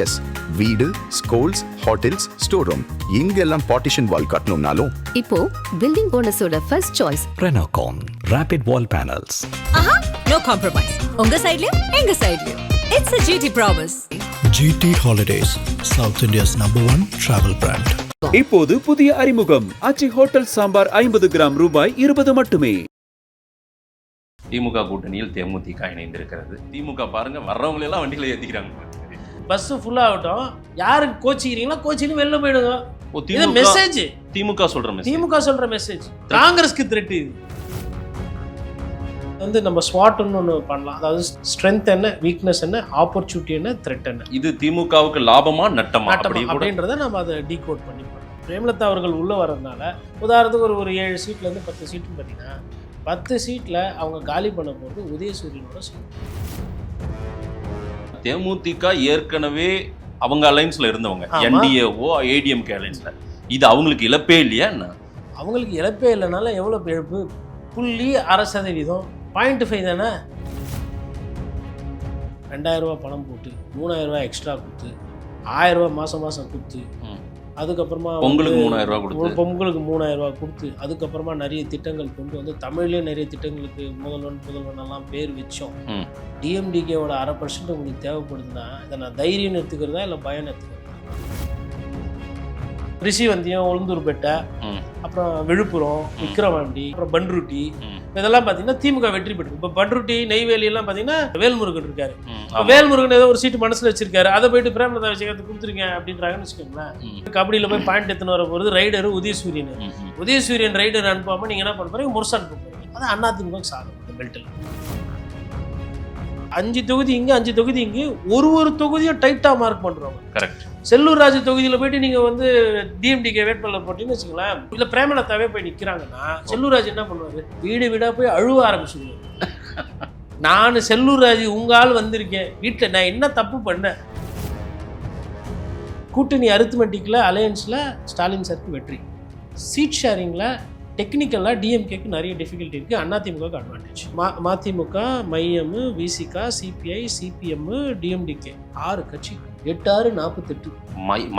S, வீடு, schools, hotels, store room இங்கெல்லாம் partition wall கட்டணும்னாலும் இப்போ பில்டிங் ஓனர்ஸோட first choice Renocon Rapid Wall Panels. No compromise. உங்க சைடுலயும் எங்க சைடுலயும். It's a GT promise. GT Holidays, South India's #1 travel brand. இப்போது புதிய அறிமுகம் ஆச்சி ஹோட்டல் சாம்பார் 50 கிராம் ரூபாய் 20 மட்டுமே. திமுக கூட்டணியில் தேமுதிக இணைந்திருக்கிறது. திமுக பாருங்க வர்றவங்க எல்லாம் வண்டியில ஏத்திக்கிறாங்க. பஸ் ஃபுல்லா ஆகட்டும், யாருக்கு கோச்சிக்கிறீங்களா கோச்சின்னு வெளில போயிடுங்க. இது மெசேஜ் திமுக சொல்ற மெசேஜ். திமுக சொல்ற மெசேஜ் காங்கிரஸ்க்கு த்ரெட். இது வந்து நம்ம ஸ்வாட்னு ஒன்று பண்ணலாம். அதாவது ஸ்ட்ரென்த் என்ன, வீக்னஸ் என்ன, ஆப்பர்ச்சுனிட்டி என்ன, த்ரெட் என்ன. இது திமுகவுக்கு லாபமா நட்டமா அப்படின்றத நம்ம அதை டீகோட் பண்ணி பண்ணலாம். பிரேமலதா அவர்கள் உள்ள வர்றதுனால உதாரணத்துக்கு ஒரு 7 சீட்ல இருந்து 10 சீட்டுன்னு பார்த்தீங்கன்னா 10 சீட்ல அவங்க காலி பண்ண போகிறது உதயசூரியனோட சீட். தேமுதிக ஏற்கனவே அவங்க அலைன்ஸ்ல இருந்தவங்க, என்டிஏஓ ஏடிஎம்கே அலைன்ஸ்ல. இது அவங்களுக்கு இழப்பே இல்லையா என்ன? அவங்களுக்கு இழப்பே இல்லைனால எவ்வளோ இழப்பு? 0.6%, 0.5 தானே. 2000 ரூபா பணம் போட்டு 3000 ரூபா எக்ஸ்ட்ரா கொடுத்து 1000 ரூபா மாதம் கொடுத்து அதுக்கப்புறமா பொங்கலுக்கு 3000 ரூபா கொடுத்து பொங்கலுக்கு 3000 ரூபா கொடுத்து அதுக்கப்புறமா நிறைய திட்டங்கள் கொண்டு வந்து தமிழ்லேயே நிறைய திட்டங்களுக்கு முதல்வன் எல்லாம் பேர் வச்சோம். டிஎம்டிகேவோட 0.5% உங்களுக்கு தேவைப்படுதுன்னா இதை நான் தைரியம் எடுத்துக்கிறதா இல்லை பயம் எடுத்துக்கிறதா? ரிஷிவந்தியம், உளுந்தூர்பேட்டை, அப்புறம் விழுப்புரம், விக்கிரவாண்டி, அப்புறம் பன்ருட்டி, இதெல்லாம் பார்த்தீங்கன்னா திமுக வெற்றி பெற்று. இப்போ பன்ருட்டி, நெய்வேலி எல்லாம் பார்த்தீங்கன்னா வேல்முருகன் இருக்காரு. வேல்முருகன் ஏதோ ஒரு சீட்டு மனசில் வச்சிருக்காரு, அதை போயிட்டு பிரேமலதா விஜயகாந்த் கொடுத்துருக்கேன் அப்படின்றாங்கன்னு வச்சுக்கோங்களேன். கபடியில் போய் பாயிண்ட் எடுத்துன்னு வர போகிறது ரைடரு உதயசூரியன். உதயசூரியன் ரைடர் அனுப்பாமல் நீங்கள் என்ன பண்ண போறீங்க? முரசு அனுப்ப போறீங்க. அது அதிமுக சாதம். இந்த பெல்ட்டில் 5 தொகுதி இங்கே, 5 தொகுதி இங்கே, ஒரு தொகுதியும் டைட்டாக மார்க் பண்ணுறோம். கரெக்ட். செல்லூர் ராஜு தொகுதியில் போயிட்டு நீங்கள் வந்து டிஎம்டிகே வேட்பாளர் போட்டிங்கன்னு வச்சுக்கலாம், இல்லை பிரேமலதாவே போய் நிற்கிறாங்கன்னா செல்லூர் ராஜு என்ன பண்ணுவார்? வீடு வீடாக போய் அழுவ ஆரம்பிச்சுடுவார். நான் செல்லூர் ராஜு உங்கள் ஆள் வந்திருக்கேன் வீட்டில், நான் என்ன தப்பு பண்ணேன்? கூட்டணி அரித்மெட்டிக்கில் அலையன்ஸில் ஸ்டாலின் சாருக்கு வெற்றி. சீட் ஷேரிங்கில் டெக்னிக்கலாக டிஎம்கேக்கு நிறைய டிஃபிகல்ட்டி இருக்குது, அதிமுகவுக்கு அட்வான்டேஜ். மதிமுக, மையம், விசிகா, சிபிஐ, சிபிஎம், டிஎம்டிகே 6 கட்சி, 8, 6, 48.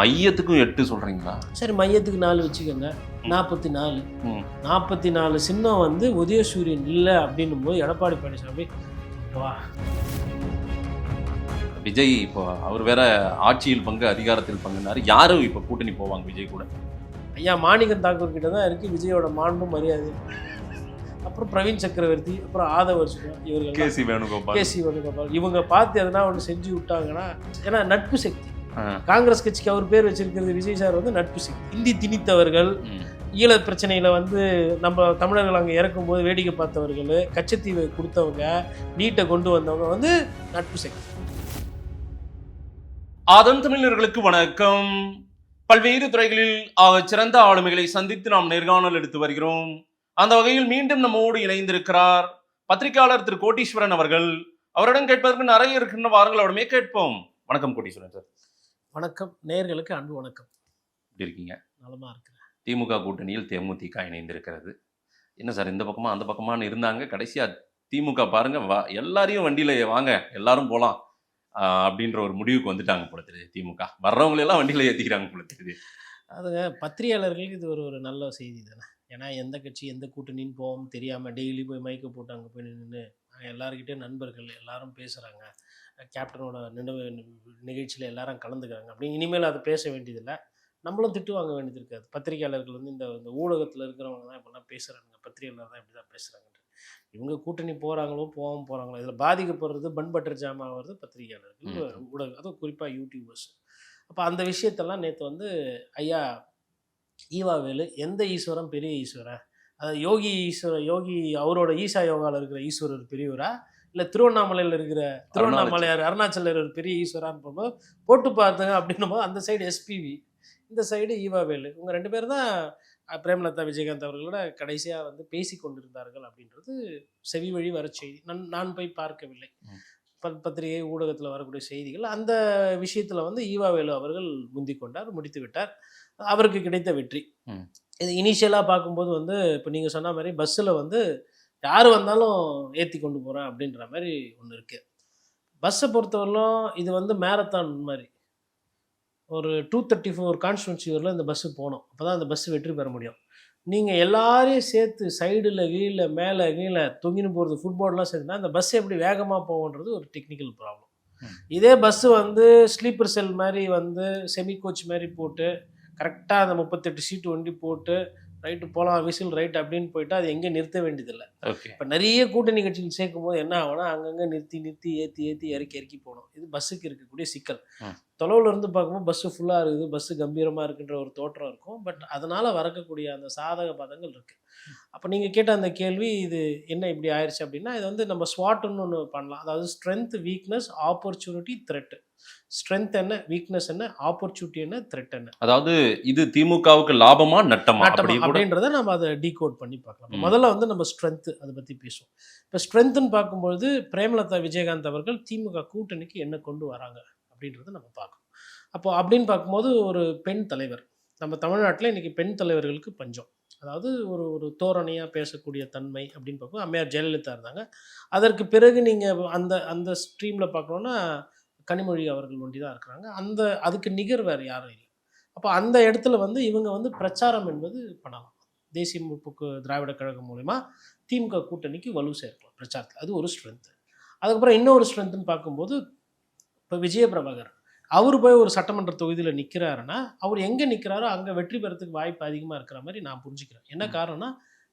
மையத்துக்கும் 8 சொல்றீங்களா? சரி, மையத்துக்கு 4 வச்சுக்கோங்க, 44. 44 சின்னம் வந்து உதயசூரியன் இல்லை அப்படின்னும் போது எடப்பாடி பழனிசாமி வா. விஜய் இப்போ அவர் வேற ஆட்சியில் பங்கு அதிகாரத்தில் பங்குனாரு. யாரும் இப்போ கூட்டணி போவாங்க விஜய் கூட? ஐயா மாணிக்கம் தாக்கூர் கிட்ட தான் இருக்குது விஜயோட மாண்பும் மரியாதை. அப்புறம் பிரவீன் சக்கரவர்த்தி, அப்புறம் ஆதவ அர்ஜுனா, இவர்கள் கேசி வேணுகோபால் இவங்க பார்த்து எதனா ஒன்று செஞ்சு விட்டாங்கன்னா, ஏன்னா நட்பு சக்தி. காங்கிரஸ் கட்சிக்கு அவர் பேர் வச்சிருக்கிறது விஜய் சார் வந்து நட்பு சக்தி. இந்தி திணித்தவர்கள், ஈழ பிரச்சனையில் வந்து நம்ம தமிழர்கள் அங்கே இறக்கும்போது வேடிக்கை பார்த்தவர்கள், கச்சத்தீவை கொடுத்தவங்க, நீட்டை கொண்டு வந்தவங்க வந்து நட்பு சக்தி. ஆதன் தமிழர்களுக்கு வணக்கம். பல்வேறு துறைகளில் சிறந்த ஆளுமைகளை சந்தித்து நாம் நேர்காணல் எடுத்து வருகிறோம். அந்த வகையில் மீண்டும் நம்மோடு இணைந்திருக்கிறார் பத்திரிகையாளர் திரு கோட்டீஸ்வரன் அவர்கள். அவரிடம் கேட்பதற்கு நிறைய இருக்கின்ற வாரங்கள் அவருமே கேட்போம். வணக்கம் கோட்டீஸ்வரன் சார். வணக்கம், நேயர்களுக்கு அன்பு வணக்கம். எப்படி இருக்கீங்க? நலமா இருக்கிறேன். திமுக கூட்டணியில் தேமுதிக இணைந்திருக்கிறது. என்ன சார், இந்த பக்கமா அந்த பக்கமானு இருந்தாங்க, கடைசியா திமுக பாருங்க எல்லாரையும் வண்டியில வாங்க எல்லாரும் போலாம் அப்படின்ற ஒரு முடிவுக்கு வந்துட்டாங்க போல தெரியுது. திமுக வர்றவங்களெல்லாம் வண்டியில் ஏற்றிக்கிறாங்க போல தெரியுது. அதுங்க பத்திரிகையாளர்களுக்கு இது ஒரு நல்ல செய்தி தானே. ஏன்னா எந்த கட்சி எந்த கூட்டணின்னு போவோம் தெரியாமல் டெய்லி போய் மைக்க போட்டு அங்கே போய் நின்று எல்லாருக்கிட்டே நண்பர்கள் எல்லாரும் பேசுகிறாங்க, கேப்டனோட நிகழ்ச்சியில் எல்லாரும் கலந்துக்கிறாங்க. அப்படி இனிமேல் அதை பேச வேண்டியதில்லை, நம்மளும் திட்டு வாங்க வேண்டியது இருக்காது. பத்திரிகையாளர்கள் வந்து இந்த ஊடகத்தில் இருக்கிறவங்க தான் இப்போலாம் பேசுகிறாங்க, பத்திரிகையாளர் தான் இப்படி தான் பேசுகிறாங்க. இவங்க கூட்டணி போகிறாங்களோ போகாமல் போகிறாங்களோ, இதில் பாதிக்கப்படுறது பன் பட்டர் ஜாம் ஆகிறது பத்திரிகையாளர்கள், ஊடகம், அதுவும் குறிப்பாக யூடியூபர்ஸ். அப்போ அந்த விஷயத்தெல்லாம் நேற்று வந்து ஐயா ஈவாவேலு, எந்த ஈஸ்வரன் பெரிய ஈஸ்வரன், அதாவது யோகி அவரோட ஈசா யோகாவில் இருக்கிற ஈஸ்வரர் பெரியவரா, இல்லை திருவண்ணாமலையில் இருக்கிற திருவண்ணாமலையார் அருணாச்சலர் ஒரு பெரிய ஈஸ்வரான்னு போகும்போது போட்டு பார்த்துங்க அப்படின்னும் போது அந்த சைடு எஸ்பிவி, இந்த சைடு ஈவாவேலு, இவங்க 2 பேர் தான் பிரேமலதா விஜயகாந்த் அவர்களோட கடைசியாக வந்து பேசி கொண்டிருந்தார்கள் அப்படின்றது செவி வழி வர செய்தி. நான் போய் பார்க்கவில்லை, பத்திரிகை ஊடகத்தில் வரக்கூடிய செய்திகள். அந்த விஷயத்தில் வந்து ஈவாவேலு அவர்கள் முந்தி கொண்டார், முடித்து விட்டார், அவருக்கு கிடைத்த வெற்றி. இது இனிஷியலாக பார்க்கும்போது வந்து இப்போ நீங்கள் சொன்ன மாதிரி பஸ்ஸில் வந்து யார் வந்தாலும் ஏற்றி கொண்டு போகிறேன் அப்படின்ற மாதிரி ஒன்று இருக்குது. பஸ்ஸை பொறுத்தவரையிலும் இது வந்து மேரத்தான் மாதிரி. ஒரு 234 கான்ஸ்டியூன்சி வரல இந்த பஸ்ஸு போகணும். அப்போ தான் அந்த பஸ்ஸு வெற்றி பெற முடியும். நீங்கள் எல்லாரையும் சேர்த்து சைடில் கீழே மேலே கீழே தொங்கின்னு போகிறது ஃபுட்பால்லாம் சேர்த்துனா அந்த பஸ் எப்படி வேகமாக போகுன்றது ஒரு டெக்னிக்கல் ப்ராப்ளம். இதே பஸ்ஸு வந்து ஸ்லீப்பர் செல் மாதிரி வந்து செமி கோச் மாதிரி போட்டு கரெக்டாக அந்த 38 சீட்டு வண்டி போட்டு ரைட்டு போகலாம் விசில் ரைட் அப்படின்னு போயிட்டு அது எங்கே நிறுத்த வேண்டியதில்லை. ஓகே. இப்போ நிறைய கூட்டணி கட்சிகள் சேர்க்கும் போது என்ன ஆகும்னா அங்கங்கே நிறுத்தி ஏற்றி இறக்கி போகணும். இது பஸ்ஸுக்கு இருக்கக்கூடிய சிக்கல். தொலைவில் இருந்து பார்க்கும்போது பஸ்ஸு ஃபுல்லாக இருக்குது, பஸ்ஸு கம்பீரமாக இருக்குன்ற ஒரு தோற்றம் இருக்கும். பட் அதனால் வரக்கூடிய அந்த சாதக பாதங்கள் இருக்குது. அப்போ நீங்கள் கேட்ட அந்த கேள்வி இது என்ன இப்படி ஆயிடுச்சு அப்படின்னா, இது வந்து நம்ம ஸ்வாட்னு ஒன்று பண்ணலாம். அதாவது strength, weakness, opportunity, thread. Strength என்ன, வீக்னஸ் என்ன, ஆப்பர்ச்சுனிட்டி என்ன, த்ரெட் என்ன. அதாவது இது திமுகவுக்கு லாபமா நட்டமா அப்படின்றத நம்ம அதை டீகோட் பண்ணி பார்க்கலாம். முதல்ல வந்து நம்ம ஸ்ட்ரென்த் அதை பற்றி பேசுவோம். இப்போ ஸ்ட்ரென்த்னு பார்க்கும்பொழுது பிரேமலதா விஜயகாந்த் அவர்கள் திமுக கூட்டணிக்கு என்ன கொண்டு வராங்க அப்படின்றத நம்ம பார்க்கணும். அப்போ அப்படின்னு பார்க்கும்போது ஒரு பெண் தலைவர், நம்ம தமிழ்நாட்டில் இன்றைக்கி பெண் தலைவர்களுக்கு பஞ்சம். அதாவது ஒரு தோரணையாக பேசக்கூடிய தன்மை அப்படின்னு பார்ப்போம். அம்மையார் ஜெயலலிதா இருந்தாங்க. அதற்கு பிறகு நீங்கள் அந்த ஸ்ட்ரீமில் பார்க்கணுன்னா கனிமொழி அவர்கள் ஒண்டி தான் இருக்கிறாங்க. அதுக்கு நிகர் வேறு யாரும் இல்லை. அப்போ அந்த இடத்துல வந்து இவங்க வந்து பிரச்சாரம் என்பது பண்ணலாம். தேசிய முற்போக்கு திராவிட கழகம் மூலமா திமுக கூட்டணிக்கு வலு சேர்க்கலாம் பிரச்சாரத்தில். அது ஒரு ஸ்ட்ரென்த்து. அதுக்கப்புறம் இன்னொரு ஸ்ட்ரென்த்துன்னு பார்க்கும்போது இப்போ விஜயபிரபாகர் அவர் போய் ஒரு சட்டமன்ற தொகுதியில் நிற்கிறாருன்னா அவர் எங்கே நிற்கிறாரோ அங்கே வெற்றி பெறத்துக்கு வாய்ப்பு அதிகமாக இருக்கிற மாதிரி நான் புரிஞ்சுக்கிறேன். என்ன காரணம்னா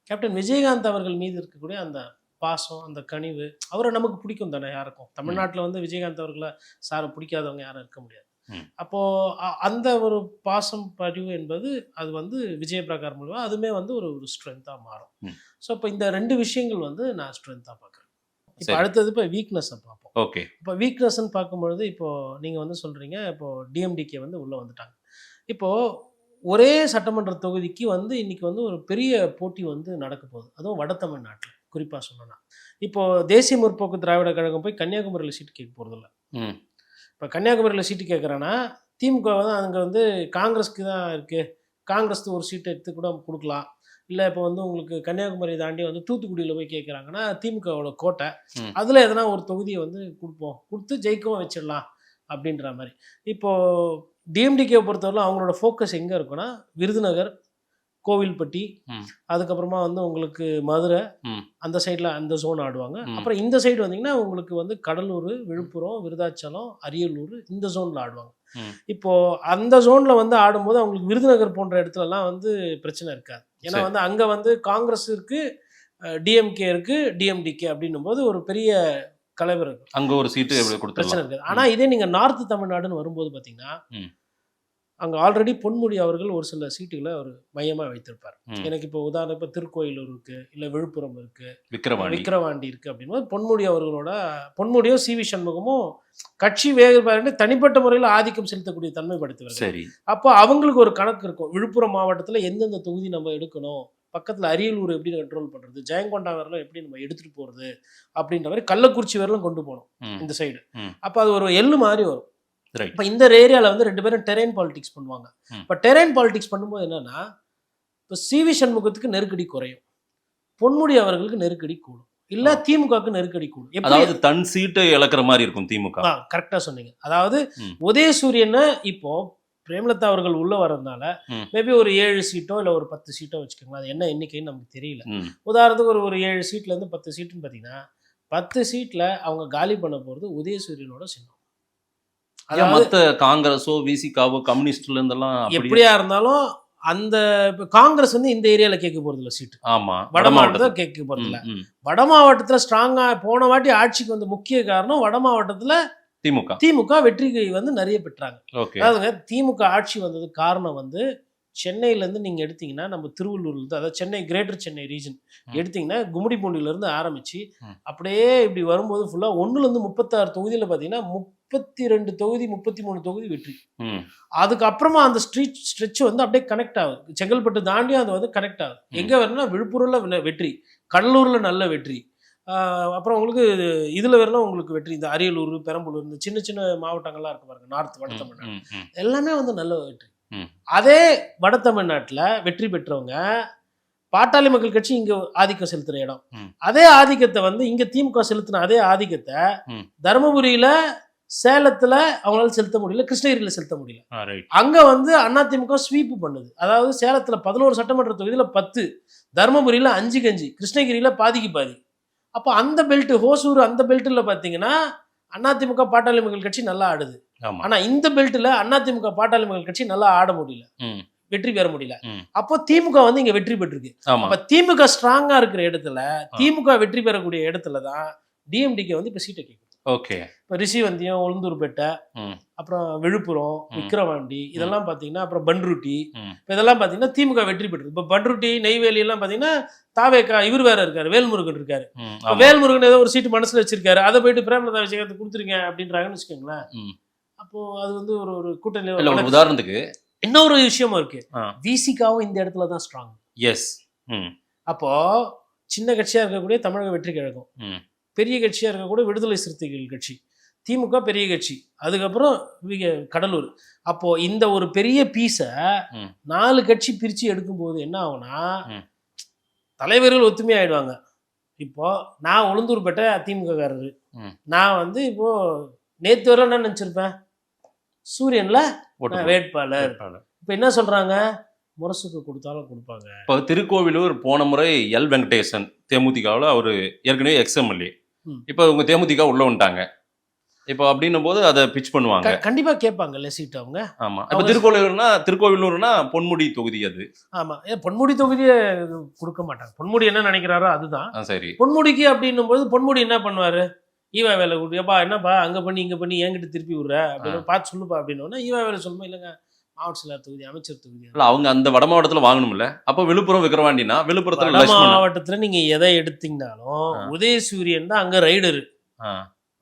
கேப்டன் விஜயகாந்த் அவர்கள் மீது இருக்கக்கூடிய அந்த பாசம், அந்த கனிவு, அவரை நமக்கு பிடிக்கும் தானே யாருக்கும். தமிழ்நாட்டில் வந்து விஜயகாந்த் அவர்களை சாரை பிடிக்காதவங்க யாரும் இருக்க முடியாது. அப்போது அந்த ஒரு பாசம் பதிவு என்பது அது வந்து விஜயபிரகார் மூலமாக அதுவுமே வந்து ஒரு ஸ்ட்ரென்த்தாக மாறும். ஸோ இப்போ இந்த 2 விஷயங்கள் வந்து நான் ஸ்ட்ரென்த்தாக பார்க்குறேன். இப்போ அடுத்தது இப்போ வீக்னஸை பார்ப்போம். ஓகே. இப்போ வீக்னஸ்ன்னு பார்க்கும்பொழுது இப்போது நீங்கள் வந்து சொல்கிறீங்க இப்போது டிஎம்டிகே வந்து உள்ளே வந்துட்டாங்க. இப்போது ஒரே சட்டமன்ற தொகுதிக்கு வந்து இன்றைக்கி வந்து ஒரு பெரிய போட்டி வந்து நடக்க போகுது, அதுவும் வட தமிழ்நாட்டில் குறிப்பாக சொன்னோன்னா. இப்போது தேசிய முற்போக்கு திராவிட கழகம் போய் கன்னியாகுமரியில் சீட்டு கேட்க போகிறதில்ல. இப்போ கன்னியாகுமரியில் சீட்டு கேட்குறேன்னா திமுக வந்து அங்கே வந்து காங்கிரஸ்க்கு தான் இருக்குது, காங்கிரஸ் ஒரு சீட்டை எடுத்து கூட கொடுக்கலாம். இல்லை இப்போ வந்து உங்களுக்கு கன்னியாகுமரி தாண்டி வந்து தூத்துக்குடியில் போய் கேட்குறாங்கன்னா திமுகவோட கோட்டை, அதில் எதனா ஒரு தொகுதியை வந்து கொடுத்து ஜெயிக்கவும் வச்சிடலாம் அப்படின்ற மாதிரி. இப்போது டிஎம்டிகே பொறுத்தவரை அவங்களோட ஃபோக்கஸ் எங்கே இருக்குன்னா விருதுநகர், கோவில்பட்டி, அதுக்கப்புறமா வந்து உங்களுக்கு மதுரை, அந்த சைடில் அந்த ஜோன் ஆடுவாங்க. அப்புறம் இந்த சைடு வந்தீங்கன்னா உங்களுக்கு வந்து கடலூர், விழுப்புரம், விருதாச்சலம், அரியலூர் இந்த ஜோனில் ஆடுவாங்க. இப்போது அந்த ஜோனில் வந்து ஆடும்போது அவங்களுக்கு விருதுநகர் போன்ற இடத்துலலாம் வந்து பிரச்சனை இருக்காது. ஏன்னா வந்து அங்கே வந்து காங்கிரஸ் இருக்குது, டிஎம்கே இருக்குது, டிஎம்டிகே அப்படின்னும் போது ஒரு பெரிய கலவரம் இருக்குது, அங்கே ஒரு சீட்டு பிரச்சனை இருக்காது. ஆனால் இதே நீங்கள் நார்த்து தமிழ்நாடுன்னு வரும்போது பார்த்தீங்கன்னா அங்கே ஆல்ரெடி பொன்முடி அவர்கள் ஒரு சில சீட்டுகளை அவர் மையமாக வைத்திருப்பார். எனக்கு இப்போ உதாரணம் இப்போ திருக்கோயிலூர் இருக்குது, இல்லை விழுப்புரம் இருக்குது, விக்கிரவாண்டி இருக்குது அப்படின்போது பொன்முடியும் சிவி சண்முகமும் கட்சி வேறுபாடு தனிப்பட்ட முறையில் ஆதிக்கம் செலுத்தக்கூடிய தன்மை படுத்துவார். அப்போ அவங்களுக்கு ஒரு கணக்கு இருக்கும், விழுப்புரம் மாவட்டத்தில் எந்தெந்த தொகுதி நம்ம எடுக்கணும், பக்கத்தில் அரியலூர் எப்படி கண்ட்ரோல் பண்ணுறது, ஜெயங்கொண்டா வரலாம் எப்படி நம்ம எடுத்துகிட்டு போகிறது அப்படின்ற மாதிரி கள்ளக்குறிச்சி வரலாம் கொண்டு போகணும் இந்த சைடு. அப்போ அது ஒரு எள்ளு மாதிரி வரும். இப்போ இந்த ஏரியாவில் வந்து 2 பேரும் டெரைன் பாலிடிக்ஸ் பண்ணுவாங்க. இப்போ டெரைன் பாலிடிக்ஸ் பண்ணும்போது என்னன்னா இப்போ சிவி சண்முகத்துக்கு நெருக்கடி குறையும், பொன்முடி அவர்களுக்கு நெருக்கடி கூடும், இல்லை திமுகவுக்கு நெருக்கடி கூடும். அதாவது தன் சீட்டை இழக்கிற மாதிரி இருக்கும் திமுக. கரெக்டாக சொன்னீங்க. அதாவது உதயசூரியனை இப்போ பிரேமலதா அவர்கள் உள்ள வர்றதுனால மேபி ஒரு 7 சீட்டோ இல்லை ஒரு 10 சீட்டோ வச்சுக்கோங்களேன், அது என்ன எண்ணிக்கைன்னு நமக்கு தெரியல. உதாரணத்துக்கு ஒரு 7 சீட்லேருந்து 10 சீட்டுன்னு பார்த்தீங்கன்னா 10 சீட்டில் அவங்க காலி பண்ண போகிறது உதயசூரியனோட சின்னம். மற்ற காங்கிரஸோ விசிகாவோ கம்யூனிஸ்ட்ல இருந்தெல்லாம் எப்படியா இருந்தாலும் அந்த காங்கிரஸ் வந்து இந்த ஏரியாவில் கேட்க போறது இல்லை சீட்டு. ஆமா, வட மாவட்டத்தில் கேட்க போறது இல்லை. வட மாவட்டத்தில் ஸ்ட்ராங்கா போன வாட்டி ஆட்சிக்கு வந்து முக்கிய காரணம் வட மாவட்டத்தில் திமுக வெற்றிக்கு வந்து நிறைய பெற்றாங்க. அதாவது திமுக ஆட்சி வந்தது காரணம் வந்து சென்னையிலேருந்து நீங்கள் எடுத்தீங்கன்னா நம்ம திருவள்ளூர்லேருந்து, அதாவது சென்னை கிரேட்டர் சென்னை ரீஜன் எடுத்திங்கன்னா கும்மிடிப்பூண்டிலேருந்து ஆரம்பித்து அப்படியே இப்படி வரும்போது ஃபுல்லாக 1லேருந்து 36 தொகுதியில் பார்த்தீங்கன்னா 32 தொகுதி 33 தொகுதி வெற்றி. அதுக்கப்புறமா அந்த ஸ்ட்ரெச் வந்து அப்படியே கனெக்ட் ஆகுது, செங்கல்பட்டு தாண்டியும் அது வந்து கனெக்ட் ஆகுது. எங்கே வரணும்னா விழுப்புரம்ல வெற்றி, கடலூரில் நல்ல வெற்றி, அப்புறம் உங்களுக்கு இதில் வரலாம் உங்களுக்கு வெற்றி. இந்த அரியலூர், பெரம்பலூர், இந்த சின்ன சின்ன மாவட்டங்கள்லாம் இருக்கு பாருங்க, நார்த் வட தமிழ்நாடு எல்லாமே வந்து நல்ல வெற்றி. அதே வட தமிழ்நாட்டில் வெற்றி பெற்றவங்க பாட்டாளி மக்கள் கட்சி இங்க ஆதிக்கம் செலுத்துற இடம், அதே ஆதிக்கத்தை வந்து இங்க திமுக செலுத்தின அதே ஆதிக்கத்தை தருமபுரியில சேலத்துல அவங்களால செலுத்த முடியல, கிருஷ்ணகிரியில செலுத்த முடியல. ரைட். அங்க வந்து அதிமுக ஸ்வீப் பண்ணுது. அதாவது சேலத்துல 11 சட்டமன்ற தொகுதியில 10, தருமபுரியில 5க்கு 5, கிருஷ்ணகிரியில பாதிக்கு பாதி. அப்போ அந்த பெல்ட், ஹோசூர் அந்த பெல்ட்டில் பார்த்தீங்கன்னா அதிமுக பாட்டாளி மக்கள் கட்சி நல்லா ஆடுது. ஆமா. ஆனா இந்த பெல்ட்டில் அதிமுக பாட்டாளி மக்கள் கட்சி நல்லா ஆட முடியல, வெற்றி பெற முடியல. அப்போ திமுக வந்து இங்க வெற்றி பெற்றிருக்கு. ஆமா. அப்ப திமுக ஸ்ட்ராங்கா இருக்கிற இடத்துல, திமுக வெற்றி பெறக்கூடிய இடத்துல தான் டிஎம்டிகே வந்து இப்ப சீட்டை கேட்குது. ஓகே. இப்போ ரிஷிவந்தியம், உளுந்தூர்பேட்டை, அப்புறம் விழுப்புரம், விக்கிரவாண்டி, இதெல்லாம் பார்த்தீங்கன்னா, அப்புறம் பன்ருட்டி, இப்போ இதெல்லாம் பார்த்தீங்கன்னா திமுக வெற்றி பெற்றது. இப்போ பன்ருட்டி, நெய்வேலி எல்லாம் பார்த்தீங்கன்னா தாவேக்கா இவர் வேற இருக்காரு, வேல்முருகன் இருக்காரு. வேல்முருகன் ஏதோ ஒரு சீட்டு மனசுல வச்சிருக்காரு, அதை போயிட்டு பிரேமலதா விஜயகாந்த் கொடுத்துருங்க அப்படின்றாங்கன்னு வச்சுக்கோங்களேன். அப்போ அது வந்து ஒரு கூட்டணி. உதாரணத்துக்கு இன்னொரு விஷயமும் இருக்கு, விசிகாவும் இந்த இடத்துல தான் ஸ்ட்ராங். எஸ். அப்போ சின்ன கட்சியா இருக்கக்கூடிய தமிழக வெற்றி கழகம், பெரிய கட்சியா இருக்கக்கூடிய விடுதலை சிறுத்தைகள் கட்சி, திமுக பெரிய கட்சி, அதுக்கப்புறம் கடலூர். அப்போ இந்த ஒரு பெரிய பீஸை 4 கட்சி பிரிச்சு எடுக்கும்போது என்ன ஆகும்னா, தலைவர்கள் ஒத்துமை ஆயிடுவாங்க. இப்போ நான் உளுந்தூர்பேட்டை அதிமுக காரரு, நான் வந்து இப்போ நேத்து வரை என்ன நினைச்சிருப்பேன், சூரியன்ல வேட்பாளர். இப்ப என்ன சொல்றாங்க, முரசுக்கு கொடுத்தாலும் கொடுப்பாங்க. இப்போ திருக்கோவிலூர் போன முறை எல் வெங்கடேசன் தேமுதிகவில் அவர் ஏற்கனவே எக்ஸ்எம்எல்ஏ, இப்போ உங்க தேமுதிக உள்ள வந்துட்டாங்க. இப்போ அப்படின்னும் போது அதை பிச் பண்ணுவாங்க, கண்டிப்பா கேட்பாங்கல்ல சீட் அவங்க. ஆமா. இப்போ திருக்கோவிலூர்னா பொன்முடி தொகுதி அது. ஆமா, பொன்முடி தொகுதியை கொடுக்க மாட்டாங்க. பொன்முடி என்ன நினைக்கிறாரோ அதுதான் சரி. பொன்முடிக்கு அப்படின்னும் போது பொன்முடி என்ன பண்ணுவாரு, ஈவா வேலை கூட்டு, எப்பா என்னப்பா அங்க பண்ணி இங்க பண்ணி என்கிட்ட திருப்பி விடுற அப்படின்னு பார்த்து சொல்லுப்பா அப்படின்னா, ஈவா வேலை சொல்லுமா, இல்லைங்க மாவட்ட செயலர் தொகுதி, அமைச்சர் தொகுதி. அவங்க அந்த வட மாவட்டத்தில் வாங்கணும்ல. அப்போ விழுப்புரம் விக்கிரவாண்டினா விழுப்புரத்துல மாவட்டத்துல நீங்க எதை எடுத்தீங்கன்னாலும் உதயசூரியன் தான் அங்க ரைடரு.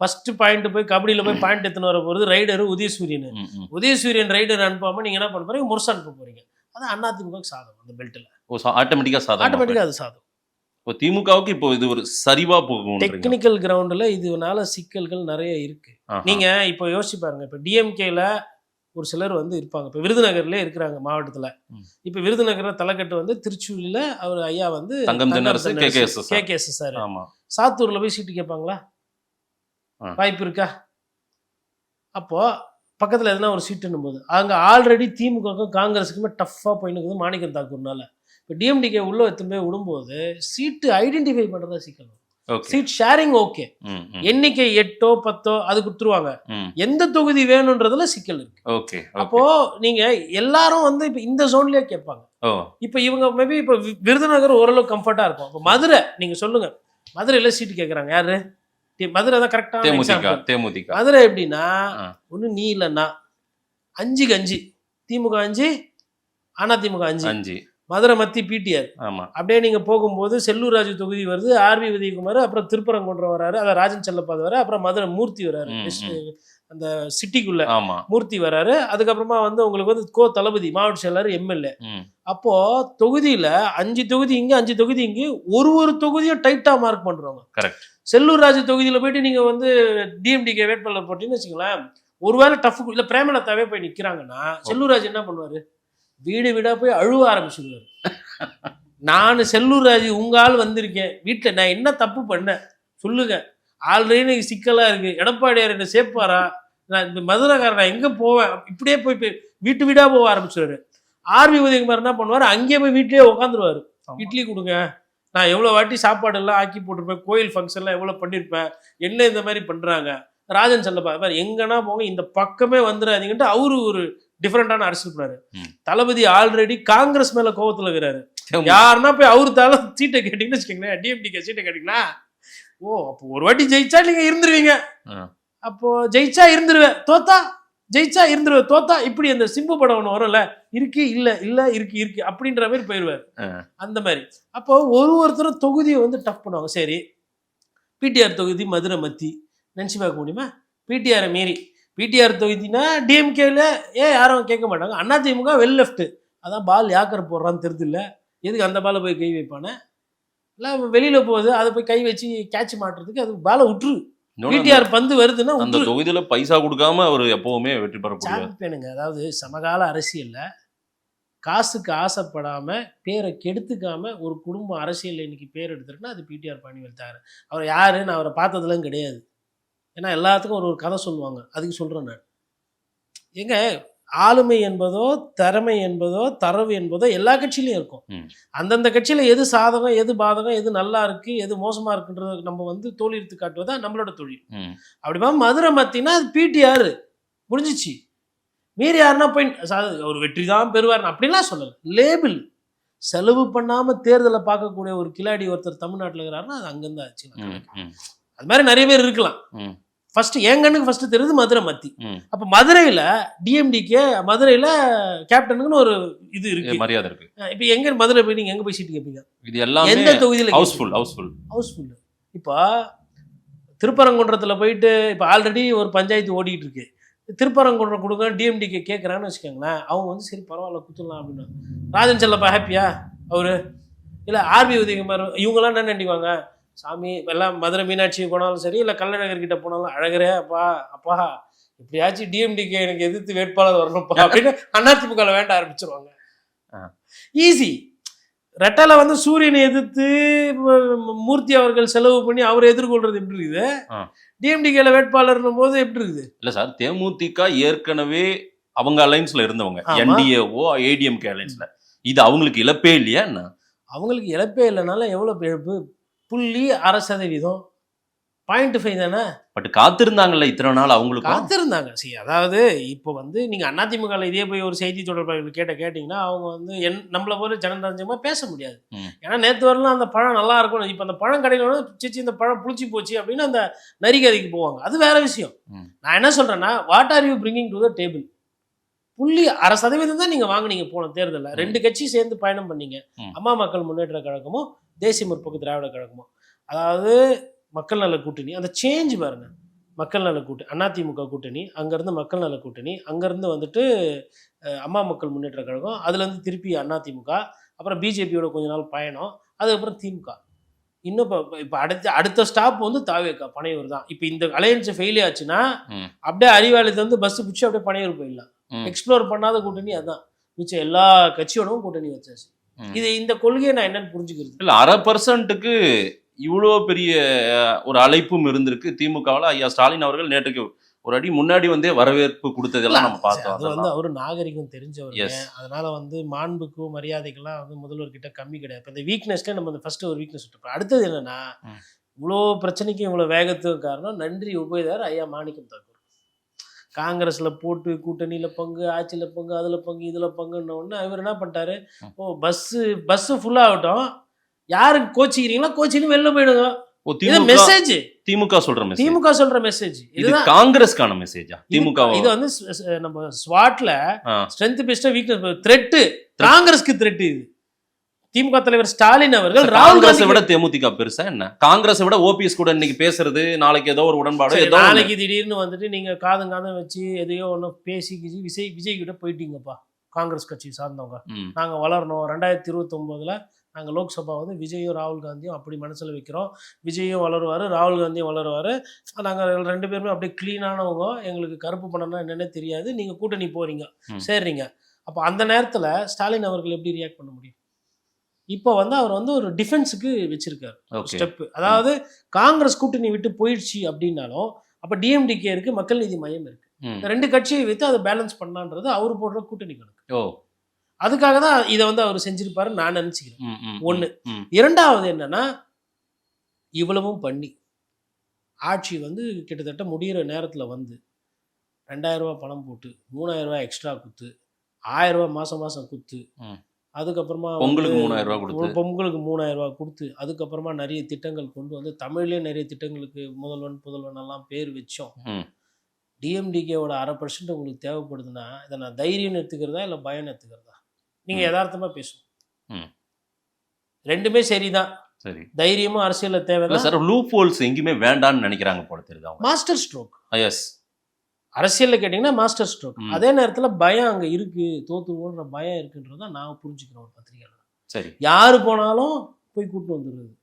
ஃபர்ஸ்ட் பாயிண்ட் போய் கபடியில போய் பாயிண்ட் எத்தனை வர போறது ரைடரு உதயசூரியன். உதயசூரியன் ரைடர் அனுப்பாம நீங்க என்ன பண்ண போறீங்க, முரசு அனுப்ப போறீங்க. அது அதிமுக சாதம். அந்த பெல்ட்ல ஆட்டோமேட்டிக்கா சாதம், ஆட்டோமேட்டிக்கா அது சாதம். இப்போ திமுகவுக்கு இப்போ இது ஒரு சரிவா போகும். டெக்னிக்கல் கிரவுண்ட்ல இதனால சிக்கல்கள் நிறைய இருக்கு. நீங்க இப்போ யோசிச்சு பாருங்க, இப்போ டிஎம்கேல ஒரு சிலர் வந்து இருப்பாங்க, இப்போ விருதுநகர்ல இருக்கிறாங்க மாவட்டத்துல. இப்போ விருதுநகர்ல தலைக்கட்டு வந்து திருச்சூர்ல அவர் ஐயா வந்து கேகேஎஸ் சார். சாத்தூர்ல போய் சீட்டு கேட்பாங்களா, வாய்ப்பு இருக்கா? அப்போ பக்கத்துல எதுனா ஒரு சீட்டுன்னும் போது அங்க ஆல்ரெடி திமுகவுக்கும் காங்கிரஸுக்குமே டஃப்பா போயின்னு மாணிக்கம் தாக்கூர்னால இப்போ டிஎம்டிகே உள்ள எடுத்துன்னு போய் விடும்போது சீட்டு ஐடென்டிஃபை பண்றதா சிக்கல். சீட் ஷேரிங் ஓகே, எண்ணிக்கை 8ஓ 10ஓ அது கொடுத்துருவாங்க, எந்த தொகுதி வேணும்ன்றதுல சிக்கல் இருக்கு. அப்போ நீங்க எல்லாரும் வந்து இப்ப இந்த ஜோன்லயே கேட்பாங்க. இப்ப இவங்க மேபி இப்ப விருதுநகர் ஓரளவு கம்ஃபர்ட்டா இருக்கும். இப்ப மதுரை நீங்க சொல்லுங்க, மதுரையில சீட்டு கேட்கறாங்க யாரு, மதுரை தான் கரெக்டா. மதுரை எப்படின்னா, ஒண்ணு நீ இல்லைன்னா 5க்கு 5, திமுக 5, அதிமுக 5, மதுரை மத்தி பிடிஆர். அப்படியே நீங்க போகும்போது செல்லூர் ராஜு தொகுதி வருது, ஆர்வி உதயகுமார், அப்புறம் திருப்பரங்குன்றம் வராரு, அதான் ராஜன் செல்லப்பாது வர, அப்புறம் மதுரை மூர்த்தி வராரு, அந்த சிட்டிக்குள்ள மூர்த்தி வராரு. அதுக்கப்புறமா வந்து உங்களுக்கு வந்து கோ தளபதி மாவட்ட செயலர் எம்எல்ஏ. அப்போ தொகுதியில 5 தொகுதி இங்க 5 தொகுதி இங்க, ஒரு தொகுதியும் டைட்டா மார்க் பண்றவங்க. செல்லூர் ராஜு தொகுதியில போயிட்டு நீங்க வந்து டிஎம்டிகே வேட்பாளர் போட்டீங்கன்னு வச்சுங்களேன், ஒருவேளை டஃப் இல்ல பிரேமலதாவே போய் நிக்கிறாங்கன்னா செல்லூர் ராஜு என்ன பண்ணுவாரு, வீடு வீடா போய் அழுவ ஆரம்பிச்சுடுவாரு. நான் செல்லூர் ராஜு உங்க ஆள் வந்திருக்கேன், வீட்டுல நான் என்ன தப்பு பண்ணேன் சொல்லுங்க, ஆல்ரெடி சிக்கலா இருக்கு, எடப்பாடியார் என்ன சேர்ப்பாரா, நான் இந்த மதுரைக்காரன் நான் எங்க போவேன், இப்படியே போய் வீட்டு வீடா போக ஆரம்பிச்சுடுவாரு. ஆர்வி உதயகுமார் என்ன பண்ணுவாரு, அங்கேயே போய் வீட்லயே உட்காந்துருவாரு, இட்லி கொடுங்க, நான் எவ்வளவு வாட்டி சாப்பாடு எல்லாம் ஆக்கி போட்டிருப்பேன், கோயில் ஃபங்க்ஷன்லாம் எவ்வளவு பண்ணிருப்பேன், என்ன இந்த மாதிரி பண்றாங்க. ராஜன் செல்லப்பா எங்கன்னா போங்க, இந்த பக்கமே வந்துடாதீங்கன்ட்டு அவரு ஒரு டிஃபரெண்டான அரசியல் பண்ணாரு. தளபதி ஆல்ரெடி காங்கிரஸ் மேல கோவத்துல இருக்கிறாரு. யாருன்னா போய் அவரு தலை சீட்டை கேட்டீங்கன்னு வச்சுக்கோங்களேன், டிஎம்டிகே சீட்டை கேட்டீங்கன்னா, அப்போ ஒரு வாட்டி ஜெயிச்சா நீங்க இருந்துருவீங்க, அப்போ ஜெயிச்சா இருந்துருவேன், தோத்தா ஜெயிச்சா இருந்துருவேன், தோத்தா இப்படி அந்த சிம்பு படம் ஒண்ணு வரும்ல, இருக்கு இல்ல இல்ல இருக்கு இருக்கு அப்படின்ற மாதிரி போயிடுவாரு. அந்த மாதிரி அப்போ ஒருத்தரும் தொகுதியை வந்து டஃப் பண்ணுவாங்க. சரி, பிடிஆர் தொகுதி மதுரை மத்தி நினைச்சு பார்க்க முடியுமா, பிடிஆரை மீறி பிடிஆர் தொகுதினா டிஎம்கேல யாரும் கேட்க மாட்டாங்க, அதிமுக வெல் லெஃப்ட், அதான் பால் யாக்கர் போடுறான்னு தெரிஞ்சு இல்லை, எதுக்கு அந்த பாலை போய் கை வைப்பானே, இல்லை வெளியில போகுது அதை போய் கை வச்சு கேட்ச் மாட்டுறதுக்கு அது பாலை விட்டுரு. பிடிஆர் பந்து வருதுன்னா அந்த தொகுதியில பைசா கொடுக்காம அவர் எப்பவுமே வெற்றி பெற சாம்பியனுங்க. அதாவது சமகால அரசியல்ல காசுக்கு ஆசைப்படாம பேரை கெடுத்துக்காம ஒரு குடும்பம் அரசியல் இன்னைக்கு பேர் எடுத்துருக்குன்னா அது பிடிஆர் பழனிவேல். அவர் யாரு, நான் அவரை பார்த்ததுலாம் கிடையாது, ஏன்னா எல்லாத்துக்கும் ஒரு கதை சொல்லுவாங்க, அதுக்கு சொல்கிறேன் நான். எங்க ஆளுமை என்பதோ திறமை என்பதோ தரவு என்பதோ எல்லா கட்சியிலையும் இருக்கும். அந்தந்த கட்சியில் எது சாதகம் எது பாதகம் எது நல்லா இருக்குது எது மோசமாக இருக்குன்றது நம்ம வந்து தோழித்து காட்டுவதா நம்மளோட தொழில். அப்படிப்பா மதுரை மத்தினா அது பிடிஆர் முடிஞ்சிச்சு. மீறி யாருன்னா போய் ஒரு வெற்றி தான் பெறுவார் அப்படின்லாம் சொல்லலை. லேபிள் செலவு பண்ணாமல் தேர்தலை பார்க்கக்கூடிய ஒரு கிளாடி ஒருத்தர் தமிழ்நாட்டில் இருக்கிறாருன்னா அது அங்கேருந்து ஆச்சு. அது மாதிரி நிறைய பேர் இருக்கலாம். ஃபர்ஸ்ட் என் கண்ணுக்கு ஃபர்ஸ்ட் தெரியுது மதுரை மத்தி. அப்ப மதுரையில டிஎம்டிகே மதுரையில கேப்டனுக்குன்னு ஒரு இது இருக்கு, மரியாதை இருக்கு. இப்ப எங்க மதுரை போய் நீங்க எங்க போய் சீட்டு கேட்பீங்க? இது எல்லாமே எந்த தொகுதியில? ஹவுஸ்ஃபுல். இப்போ திருப்பரங்குன்றத்துல போயிட்டு இப்ப ஆல்ரெடி ஒரு பஞ்சாயத்து ஓடிட்டு இருக்கு. திருப்பரங்குன்றம் கொடுங்க டிஎம்டிகே கேட்கறான்னு வச்சுக்கோங்களேன், அவங்க வந்து சரி பரவாயில்ல குத்துலாம் அப்படின்னு. ராஜன் செல்லப்பா ஹாப்பியா அவரு? இல்ல ஆர்பி உதயகுமார் இவங்கெல்லாம் என்ன நினைக்குவாங்க, சாமி எல்லாம் மதுரை மீனாட்சி போனாலும் சரி இல்லை கள்ளழகர்கிட்ட போனாலும் அழகரே அப்பா அப்பா எப்படியாச்சும் டிஎம்டிக்கு எனக்கு எதிர்த்து வேட்பாளர் வரணும்ப்பா அப்படின்னு அதிமுகவில் வேண்ட ஆரம்பிச்சிருவாங்க. ஈஸி. ரெட்டலை வந்து சூரியனை எதிர்த்து மூர்த்தி அவர்கள் செலவு பண்ணி அவரை எதிர்கொள்றது எப்படி இருக்குது? டிஎம்டிகேல வேட்பாளர்னும் போது எப்படி இருக்குது? இல்லை சார், தேமுதிக ஏற்கனவே அவங்க அலைன்ஸ்ல இருந்தவங்க, என்டிஏஓ ஏடிஎம்கே அலைன்ஸ்ல. இது அவங்களுக்கு இழப்பே இல்லையா என்ன? அவங்களுக்கு இழப்பே இல்லைனால எவ்வளோ இழப்பு? 0.6%. 0.5 தானே. பட் காத்திருந்தாங்கல்ல இத்தனை நாள், அவங்களுக்கு காத்திருந்தாங்க. சரி, அதாவது இப்போ வந்து நீங்கள் அதிமுகவில் இதே போய் ஒரு செய்தி தொடர்பாளர்கள் கேட்டிங்கன்னா அவங்க வந்து நம்மளை போல ஜனரஞ்சமாக பேச முடியாது. ஏன்னா நேற்று வரலாம் அந்த பழம் நல்லா இருக்கும், இப்போ அந்த பழம் கடையில் சிச்சி இந்த பழம் புளிச்சு போச்சு அப்படின்னு அந்த நரிகதைக்கு போவாங்க. அது வேற விஷயம். நான் என்ன சொல்கிறேன்னா, what are you bringing to the table? 0.6% தான் நீங்கள் வாங்கினீங்க போன தேர்தலில். 2 கட்சி சேர்ந்து பயணம் பண்ணீங்க, அம்மா மக்கள் முன்னேற்ற கழகமும் தேசிய முற்போக்கு திராவிட கழகமும். அதாவது மக்கள் நல கூட்டணி, அந்த சேஞ்ச் பாருங்க. மக்கள் நல கூட்டணி, அதிமுக கூட்டணி, அங்கேருந்து மக்கள் நல கூட்டணி, அங்கேருந்து வந்துட்டு அம்மா மக்கள் முன்னேற்ற கழகம், அதுலேருந்து திருப்பி அதிமுக, அப்புறம் பிஜேபியோட கொஞ்ச நாள் பயணம், அதுக்கப்புறம் திமுக. இன்னும் இப்போ அடுத்த ஸ்டாப் வந்து தாவேக்கா பனையூர் தான். இப்போ இந்த அலையன்ஸ் ஃபெயிலே ஆச்சுன்னா அப்படியே அறிவாலயத்தை வந்து பஸ் பிடிச்சி அப்படியே பனையூர் போயிடலாம். எக்ஸ்ப்ளோர் பண்ணாத கூட்டணி அதான். மிச்சம் எல்லா கட்சியோடவும் கூட்டணி வச்சாச்சு. இது இந்த கொள்கையை நான் என்னன்னு புரிஞ்சுக்கிறது இல்லை. 0.5%க்கு இவ்வளோ பெரிய ஒரு அழைப்பும் இருந்திருக்கு திமுகவில். ஐயா ஸ்டாலின் அவர்கள் நேற்றுக்கு ஒரு அடி முன்னாடி வந்தே வரவேற்பு கொடுத்ததெல்லாம் நம்ம பார்த்தோம். அது வந்து அவரு நாகரிகம் தெரிஞ்சவர், அதனால வந்து மாண்புக்கும் மரியாதைக்கெல்லாம் வந்து முதல்வர்கிட்ட கம்மி கிடையாது. இப்போ இந்த வீக்னஸ்ல நம்ம இந்த ஃபர்ஸ்ட் ஒரு வீக்னஸ் விட்டுப்போம். அடுத்தது என்னன்னா, இவ்வளோ பிரச்சனைக்கும் இவ்வளோ வேகத்துக்கும் காரணம் நன்றி உபயதார் ஐயா மாணிக்கம் தாக்கூர். காங்கிரஸ்ல போட்டு கூட்டணியில் பங்கு, ஆட்சியில் பங்கு, அதில் பங்கு, இதில் பங்குன்ன உடனே அவர் என்ன பண்ணிட்டாரு, பஸ்ஸு ஃபுல்லாகட்டும், யாருக்கு கோச்சிக்கிறீங்களோ கோச்சின்னு வெளில போயிடுங்க. மெசேஜ் திமுக சொல்ற மெசேஜ். இது காங்கிரஸ்க்கான மெசேஜா? திமுக இது வந்து நம்ம ஸ்வாட்ல ஸ்ட்ரென்த் பெஸ்ட் வீக்னஸ் த்ரெட், காங்கிரஸ்க்கு த்ரெட். இது திமுக தலைவர் ஸ்டாலின் அவர்கள் ராகுல் காந்தியை விட தேமுதிக பெருசா என்ன? காங்கிரஸை விட ஓபிஎஸ் கூட இன்னைக்கு பேசுறது, நாளைக்கு ஏதோ ஒரு உடன்பாடு, நாளைக்கு திடீர்னு வந்துட்டு நீங்க காதம் வச்சு எதையோ ஒன்று பேசி விஜய் கிட்ட போயிட்டீங்கப்பா. காங்கிரஸ் கட்சி சார்ந்தவங்க நாங்க வளரணும், 2029 நாங்கள் லோக்சபா வந்து விஜயும் ராகுல் காந்தியும் அப்படி மனசில் வைக்கிறோம், விஜயும் வளருவார் ராகுல் காந்தியும் வளருவார், நாங்கள் 2 பேருமே அப்படியே க்ளீனானவங்க, எங்களுக்கு கருப்பு பணம்னா என்னென்ன தெரியாது, நீங்கள் கூட்டணி போகிறீங்க சரிங்க. அப்போ அந்த நேரத்தில் ஸ்டாலின் அவர்கள் எப்படி ரியாக்ட் பண்ண முடியும்? இப்போ வந்து அவர் வந்து ஒரு டிஃபென்ஸுக்கு வச்சிருக்காரு ஸ்டெப்பு. அதாவது காங்கிரஸ் கூட்டணி விட்டு போயிடுச்சு அப்படின்னாலும் அப்போ டிஎம்டிகே இருக்கு, மக்கள் நீதி மையம் இருக்கு, 2 கட்சியை வைத்து அதை பேலன்ஸ் பண்ணலான்றது அவர் போடுற கூட்டணி கணக்கு. அதுக்காக தான் இதை வந்து அவர் செஞ்சிருப்பாருன்னு நான் நினைச்சுக்கிறேன். ஒண்ணு. இரண்டாவது என்னன்னா, இவ்வளவும் பண்ணி ஆட்சி வந்து கிட்டத்தட்ட முடிகிற நேரத்துல வந்து 2000 ரூபாய் பணம் போட்டு 3000 ரூபாய் எக்ஸ்ட்ரா குத்து, 1000 ரூபாய் மாசம் குத்து, அதுக்கப்புறமா பொங்கலுக்கு 3000 ரூபாய் கொடுத்து, அதுக்கப்புறமா நிறைய திட்டங்கள் கொண்டு வந்து தமிழ்லயே நிறைய திட்டங்களுக்கு புதல்வன் எல்லாம் பேர் வச்சோம். டிஎம்டிகேவோட 0.5% உங்களுக்கு தேவைப்படுதுன்னா இதை நான் தைரியம் எடுத்துக்கிறதா இல்லை பயம் எடுத்துக்கிறதா? நீங்க யதார்த்தமா பேசுவோம், ரெண்டுமே சரிதான். சரி, தைரியமும் அரசியல்ல தேவை சார். லூப் ஹோல்ஸ் எங்கேயுமே வேண்டாம்னு நினைக்கிறாங்க போல தெரியுது. Master stroke. எஸ், அரசியல்ல கேட்டீங்கன்னா மாஸ்டர் ஸ்ட்ரோக். அதே நேரத்துல பயம் அங்க இருக்கு, தோத்துவோன்ற பயம் இருக்குன்றத நான் புரிஞ்சுக்கிறேன் ஒரு பத்திரிகையாளர். சரி, யாரு போனாலும் போய் கூட்டு வந்துடுறது.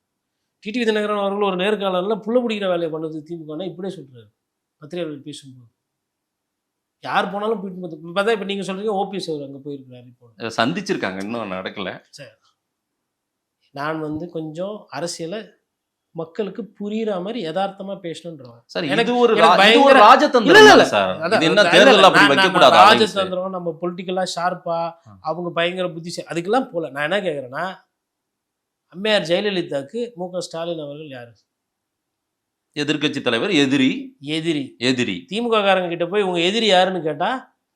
டிடிவி தினகரன் அவர்கள் ஒரு நேர்காணலில் புள்ள பிடிக்கிற வேலையை பண்ணது திமுக இப்படியே சொல்றாரு பத்திரிகையாளர்கள் பேசும்போது. யார் போனாலும் போயிட்டு பார்த்தா இப்போ நீங்கள் சொல்கிறீங்க ஓபிஎஸ் அவர் அங்கே போயிருக்கிறாரு, இப்போ சந்திச்சிருக்காங்க, இன்னும் நடக்கலை. சரி, நான் வந்து கொஞ்சம் அரசியலை மக்களுக்கு புரியுற மாதிரி யதார்த்தமா பேசணும்ன்றவங்க. சார் எனக்கு- இது ஒரு எனக்கு இது ஒரு பயங்கர- இல்ல, ராஜதந்திரம் இல்ல, தானே சார். அதான் இது என்ன இல்ல, தேர்தல் அப்படி நான் வைக்க கூடாது. ராஜதந்திரம் நம்ம பொலிட்டிக்கலா ஷார்ப்பா அவங்க பயங்கர புத்திசாலி அதுக்கெல்லாம் போல. நான் என்ன கேட்குறேன்னா, அம்மையார் ஜெயலலிதாவுக்கு மு.க. ஸ்டாலின் அவர்கள் யாரு? எதிர்க்கட்சி தலைவர் எதிரி எதிரி. எதிரி திமுக காரங்க கிட்ட போய் உங்க எதிரி யாருன்னு கேட்டா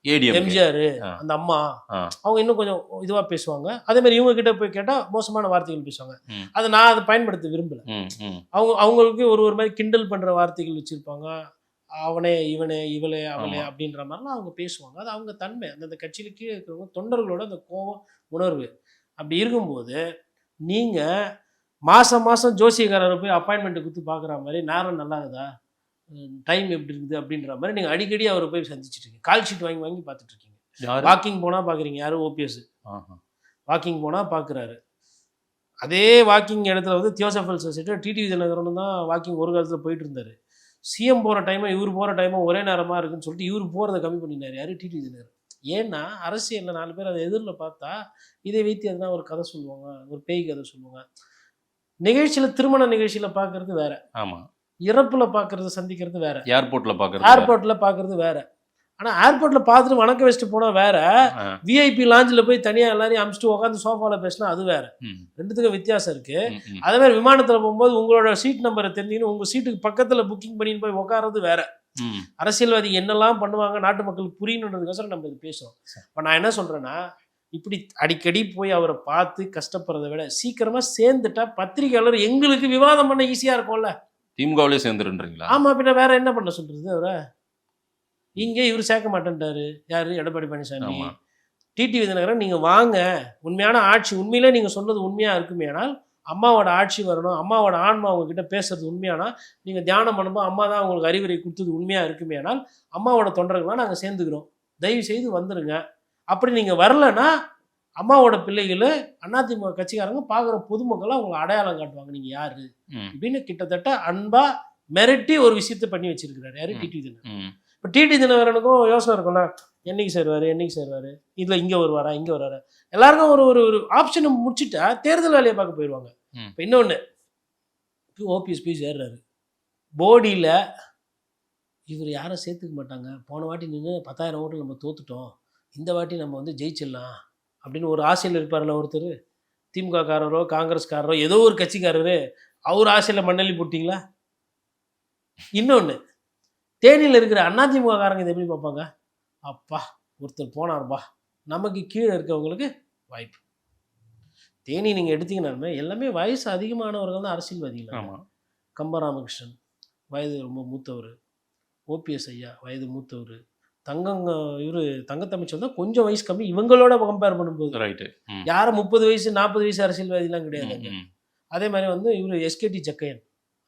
ஏடிஎம் எம்ஜிஆர், ஆ. அந்த அம்மா, ஆ. அவங்க இன்னும் கொஞ்சம் இதுவா பேசுவாங்க. அதே மாதிரி இவங்க கிட்ட போய் கேட்டா மோசமான வார்த்தைகள் பேசுவாங்க. ம். அதை நான் அதை பயன்படுத்த விரும்பல. அவங்களுக்கு ஒரு மாதிரி கிண்டல் பண்ற வார்த்தைகள் வச்சிருப்பாங்க. அவனே, இவனே, இவளே, அவளே ஆமா. அப்படின்ற மாதிரிலாம் அவங்க பேசுவாங்க. அது அவங்க தன்மை. அந்தந்த கட்சியில கீழே இருக்கிறவங்க தொண்டர்களோட அந்த கோபம் உணர்வு. அப்படி இருக்கும்போது நீங்க மாசம் மாசம் ஜோசியக்காரரை போய் அப்பாயின்மெண்ட் கொடுத்து பார்க்குற மாதிரி நேரம் நல்லா இருக்குதா, டைம் எப்படி இருக்குது அப்படின்ற மாதிரி நீங்கள் அடிக்கடி அவரை போய் சந்திச்சுட்டு இருக்கீங்க. கால் ஷீட் வாங்கி வாங்கி பார்த்துட்டு இருக்கீங்க. யாரு? வாக்கிங் போனால் பார்க்குறீங்க. யாரும் ஓபிஎஸ் ஆஹா. வாக்கிங் போனால் பார்க்குறாரு. அதே வாக்கிங் இடத்துல வந்து தியோசபல் சொசைட்டி டிடிவி தினகரன் தான் வாக்கிங் ஒரு காலத்தில் போயிட்டு இருந்தார். சிஎம் போகிற டைமும் இவர் போகிற டைமும் ஒரே நேரமாக இருக்குன்னு சொல்லிட்டு இவர் போகிறத கம்மி பண்ணினார். யார்? டிடிவி தினகரன். ஏன்னா அரசியலில் 4 பேர் அதை எதிரில் பார்த்தா இதை வைத்து எதுனா ஒரு கதை சொல்லுவாங்க, ஒரு பேய் கதை சொல்லுவாங்க. நிகழ்ச்சியில், திருமண நிகழ்ச்சியில் பார்க்கறது வேற, ஆமா. இறப்புல பார்க்கறது சந்திக்கிறது வேற, ஏர்போர்ட்ல பாக்குறது ஏர்போர்ட்ல பார்க்கறது வேற. ஆனால் ஏர்போர்ட்ல பார்த்துட்டு வணக்கம் வச்சுட்டு போனால் வேற, விஐபி லாஞ்சில் போய் தனியாக எல்லாரையும் அமிச்சிட்டு உட்காந்து சோஃபாவில் பேசினா அது வேற. ரெண்டுத்துக்கும் வித்தியாசம் இருக்கு. அதே மாதிரி விமானத்தில் போகும்போது உங்களோட சீட் நம்பரை தெரிஞ்சுன்னு உங்கள் சீட்டுக்கு பக்கத்தில் புக்கிங் பண்ணின்னு போய் உட்காரது வேற. அரசியல்வாதி என்னெல்லாம் பண்ணுவாங்க நாட்டு மக்களுக்கு புரியணுன்றதுக்கோசரம் நம்ம இது பேசுவோம். இப்போ நான் என்ன சொல்றேன்னா, இப்படி அடிக்கடி போய் அவரை பார்த்து கஷ்டப்படுறதை விட சீக்கிரமா சேர்ந்துட்டா பத்திரிகையாளர் எங்களுக்கு விவாதம் பண்ண ஈஸியா இருக்கும்ல. திமுகவிலே சேர்ந்துருன்றீங்களா? ஆமா, பின்ன வேற என்ன பண்ண சொல்றது அவரை? இங்க இவர் சேர்க்க மாட்டேன்ட்டாரு. யாரு? எடப்பாடி பழனிசாமி. டிடிவி தினகரன் நீங்க வாங்க, உண்மையான ஆட்சி, உண்மையிலே நீங்க சொன்னது உண்மையா இருக்குமே ஆனால் அம்மாவோட ஆட்சி வரணும், அம்மாவோட ஆன்மா உங்ககிட்ட பேசுறது உண்மையானா, நீங்க தியானம் பண்ணும்போது அம்மா தான் உங்களுக்கு அறிவுரை கொடுத்தது உண்மையா இருக்குமே ஆனால் அம்மாவோட தொண்டர்கள்லாம் நாங்கள் சேர்ந்துக்கிறோம், தயவு செய்து வந்துருங்க. அப்படி நீங்க வரலன்னா அம்மாவோட பிள்ளைகள் அதிமுக கட்சிக்காரங்க பார்க்குற பொதுமக்களை அவங்களை அடையாளம் காட்டுவாங்க நீங்க யாரு அப்படின்னு கிட்டத்தட்ட அன்பா மிரட்டி ஒரு விஷயத்த பண்ணி வச்சிருக்கிறாரு. யாரு? டிடிவி தினகரன். இப்போ டிடிவி தினகரனுக்கும் யோசனை இருக்கும்ல, என்னைக்கு சேருவாரு, இதுல இங்க வருவாரா, இங்க வருவாரா. எல்லாருக்கும் ஒரு ஒரு ஆப்ஷனை முடிச்சுட்டா தேர்தல் வேலையை பார்க்க போயிடுவாங்க. இப்போ இன்னொன்று, ஓபிஎஸ் போய் சேர்றாரு போடியில், இவர் யாரும் சேர்த்துக்க மாட்டாங்க, போன வாட்டி நின்று 10,000 ஓட்டு நம்ம தோத்துட்டோம், இந்த வாட்டி நம்ம வந்து ஜெயிச்சிடலாம் அப்படின்னு ஒரு ஆசையில் இருப்பார்ல ஒருத்தர். திமுக காரரோ காங்கிரஸ்காரரோ ஏதோ ஒரு கட்சிக்காரரு, அவர் ஆசையில் மண்ணள்ளி போட்டிங்களா? இன்னொன்று, தேனியில் இருக்கிற அதிமுக காரங்க இதை எப்படி பார்ப்பாங்க? அப்பா ஒருத்தர் போனார்பா, நமக்கு கீழே இருக்கவங்களுக்கு வாய்ப்பு. தேனி நீங்கள் எடுத்தீங்கன்னா எல்லாமே வயசு அதிகமானவர்கள் தான் அரசியல்வாதிகள். ஆமாம். கம்பராமகிருஷ்ணன் வயது ரொம்ப மூத்தவர், ஓபிஎஸ் ஐயா வயது மூத்தவர், தங்கத்தமிச்சல் தான் கொஞ்சம் வயசு கம்மி இவங்களோட கம்பேர் பண்ணும்போது. ரைட்டு. யாரும் 30 வயசு 40 வயசு அரசியல்வாதிலாம் கிடையாதுங்க. அதே மாதிரி வந்து இவர் எஸ்கேடி ஜக்கையன்,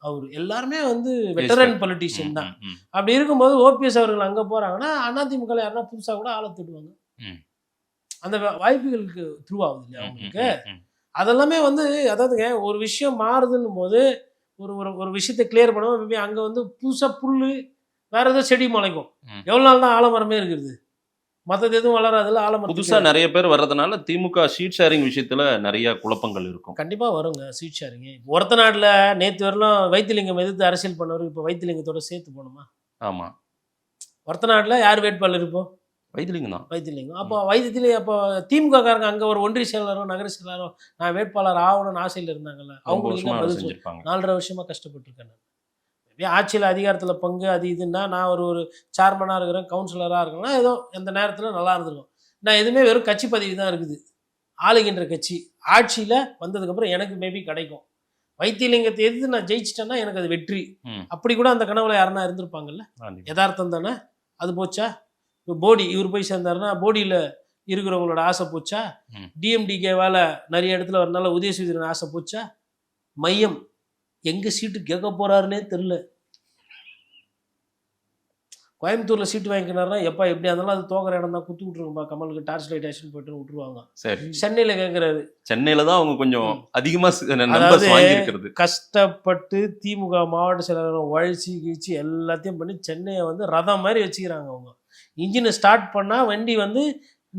அவர் எல்லாருமே வந்து வெட்டரன் பொலிட்டீஷியன் தான். அப்படி இருக்கும்போது ஓபிஎஸ் அவர்கள் அங்கே போகிறாங்கன்னா அதிமுக யாருன்னா புதுசாக கூட ஆளை திடுவாங்க. அந்த வாய்ப்புகளுக்கு த்ரூ ஆகுது இல்லையா அவங்களுக்கு. அதெல்லாமே வந்து அதாவதுங்க, ஒரு விஷயம் மாறுதுன்னும் போது ஒரு ஒரு விஷயத்தை கிளியர் பண்ணுவோம். அங்கே வந்து புதுசாக புல் வேற ஏதோ செடி முளைக்கும். எவ்வளோ நாள் தான் ஆலமரமே இருக்குது, மற்றது எதுவும் வளராதுல. ஆலமரம் புதுசா நிறைய பேர் வர்றதுனால திமுக ஷீட் ஷேரிங் விஷயத்துல நிறைய குழப்பங்கள் இருக்கும். கண்டிப்பா வருங்க சீட் ஷேரிங். ஒருத்த நாட்டில் நேற்று வரலாம் வைத்திலிங்கம் எதிர்த்து அரசியல் பண்ணவர், இப்போ வைத்திலிங்கத்தோட சேர்த்து போகணுமா? ஆமா. ஒருத்த நாட்டில் யார் வேட்பாளர்? இப்போ வைத்திலிங்கம் தான். வைத்திலிங்கம். அப்போ அப்போ திமுக காரங்க அங்கே ஒரு ஒன்றிய செயலாளரோ நகர செயலாளரோ நான் வேட்பாளர் ஆகணும்னு ஆசையில் இருந்தாங்கல்ல, அவங்களுக்கு 4.5 வருஷமா கஷ்டப்பட்டுருக்கேன். ஆட்சியில் அதிகாரத்தில் பங்கு அது இதுன்னா நான் ஒரு சேர்மனாக இருக்கிறேன், கவுன்சிலராக இருக்கிறேன்னா ஏதோ எந்த நேரத்தில் நல்லா இருந்திருக்கும். நான் எதுவுமே வெறும் கட்சி பதவி தான் இருக்குது. ஆளுகின்ற கட்சி ஆட்சியில் வந்ததுக்கப்புறம் எனக்கு மேபி கிடைக்கும். வைத்தியலிங்கத்தை எதிர்த்து நான் ஜெயிச்சிட்டேன்னா எனக்கு அது வெற்றி. அப்படி கூட அந்த கனவுல யாருன்னா இருந்திருப்பாங்கல்ல. யதார்த்தம் தானே அது. போச்சா? இப்போ போடி இவர் போய் சேர்ந்தாருன்னா போடியில் இருக்கிறவங்களோட ஆசை போச்சா? டிஎம்டிகேவால் நிறைய இடத்துல வரனால உதயசூரியன் ஆசை போச்சா? மையம் எங்கே சீட்டு கேட்க போகிறாருன்னே தெரில. கோயம்புத்தூரில் சீட்டு வாங்கிக்கினாருன்னா எப்பா எப்படியா இருந்தாலும் அது தோக்கிற இடம் தான், குத்து விட்ருக்கும்பா கமலுக்கு டார்ச் லைட் ஆக்ஷன் போய்ட்டு விட்டுருவாங்க. சரி, சென்னையில் கேட்குறாரு. சென்னையில் தான் அவங்க கொஞ்சம் அதிகமாக கஷ்டப்பட்டு திமுக மாவட்ட செயலாளர் உழைச்சி கீழ்ச்சி எல்லாத்தையும் பண்ணி சென்னையை வந்து ரதம் மாதிரி வச்சுக்கிறாங்க. அவங்க இன்ஜினை ஸ்டார்ட் பண்ணால் வண்டி வந்து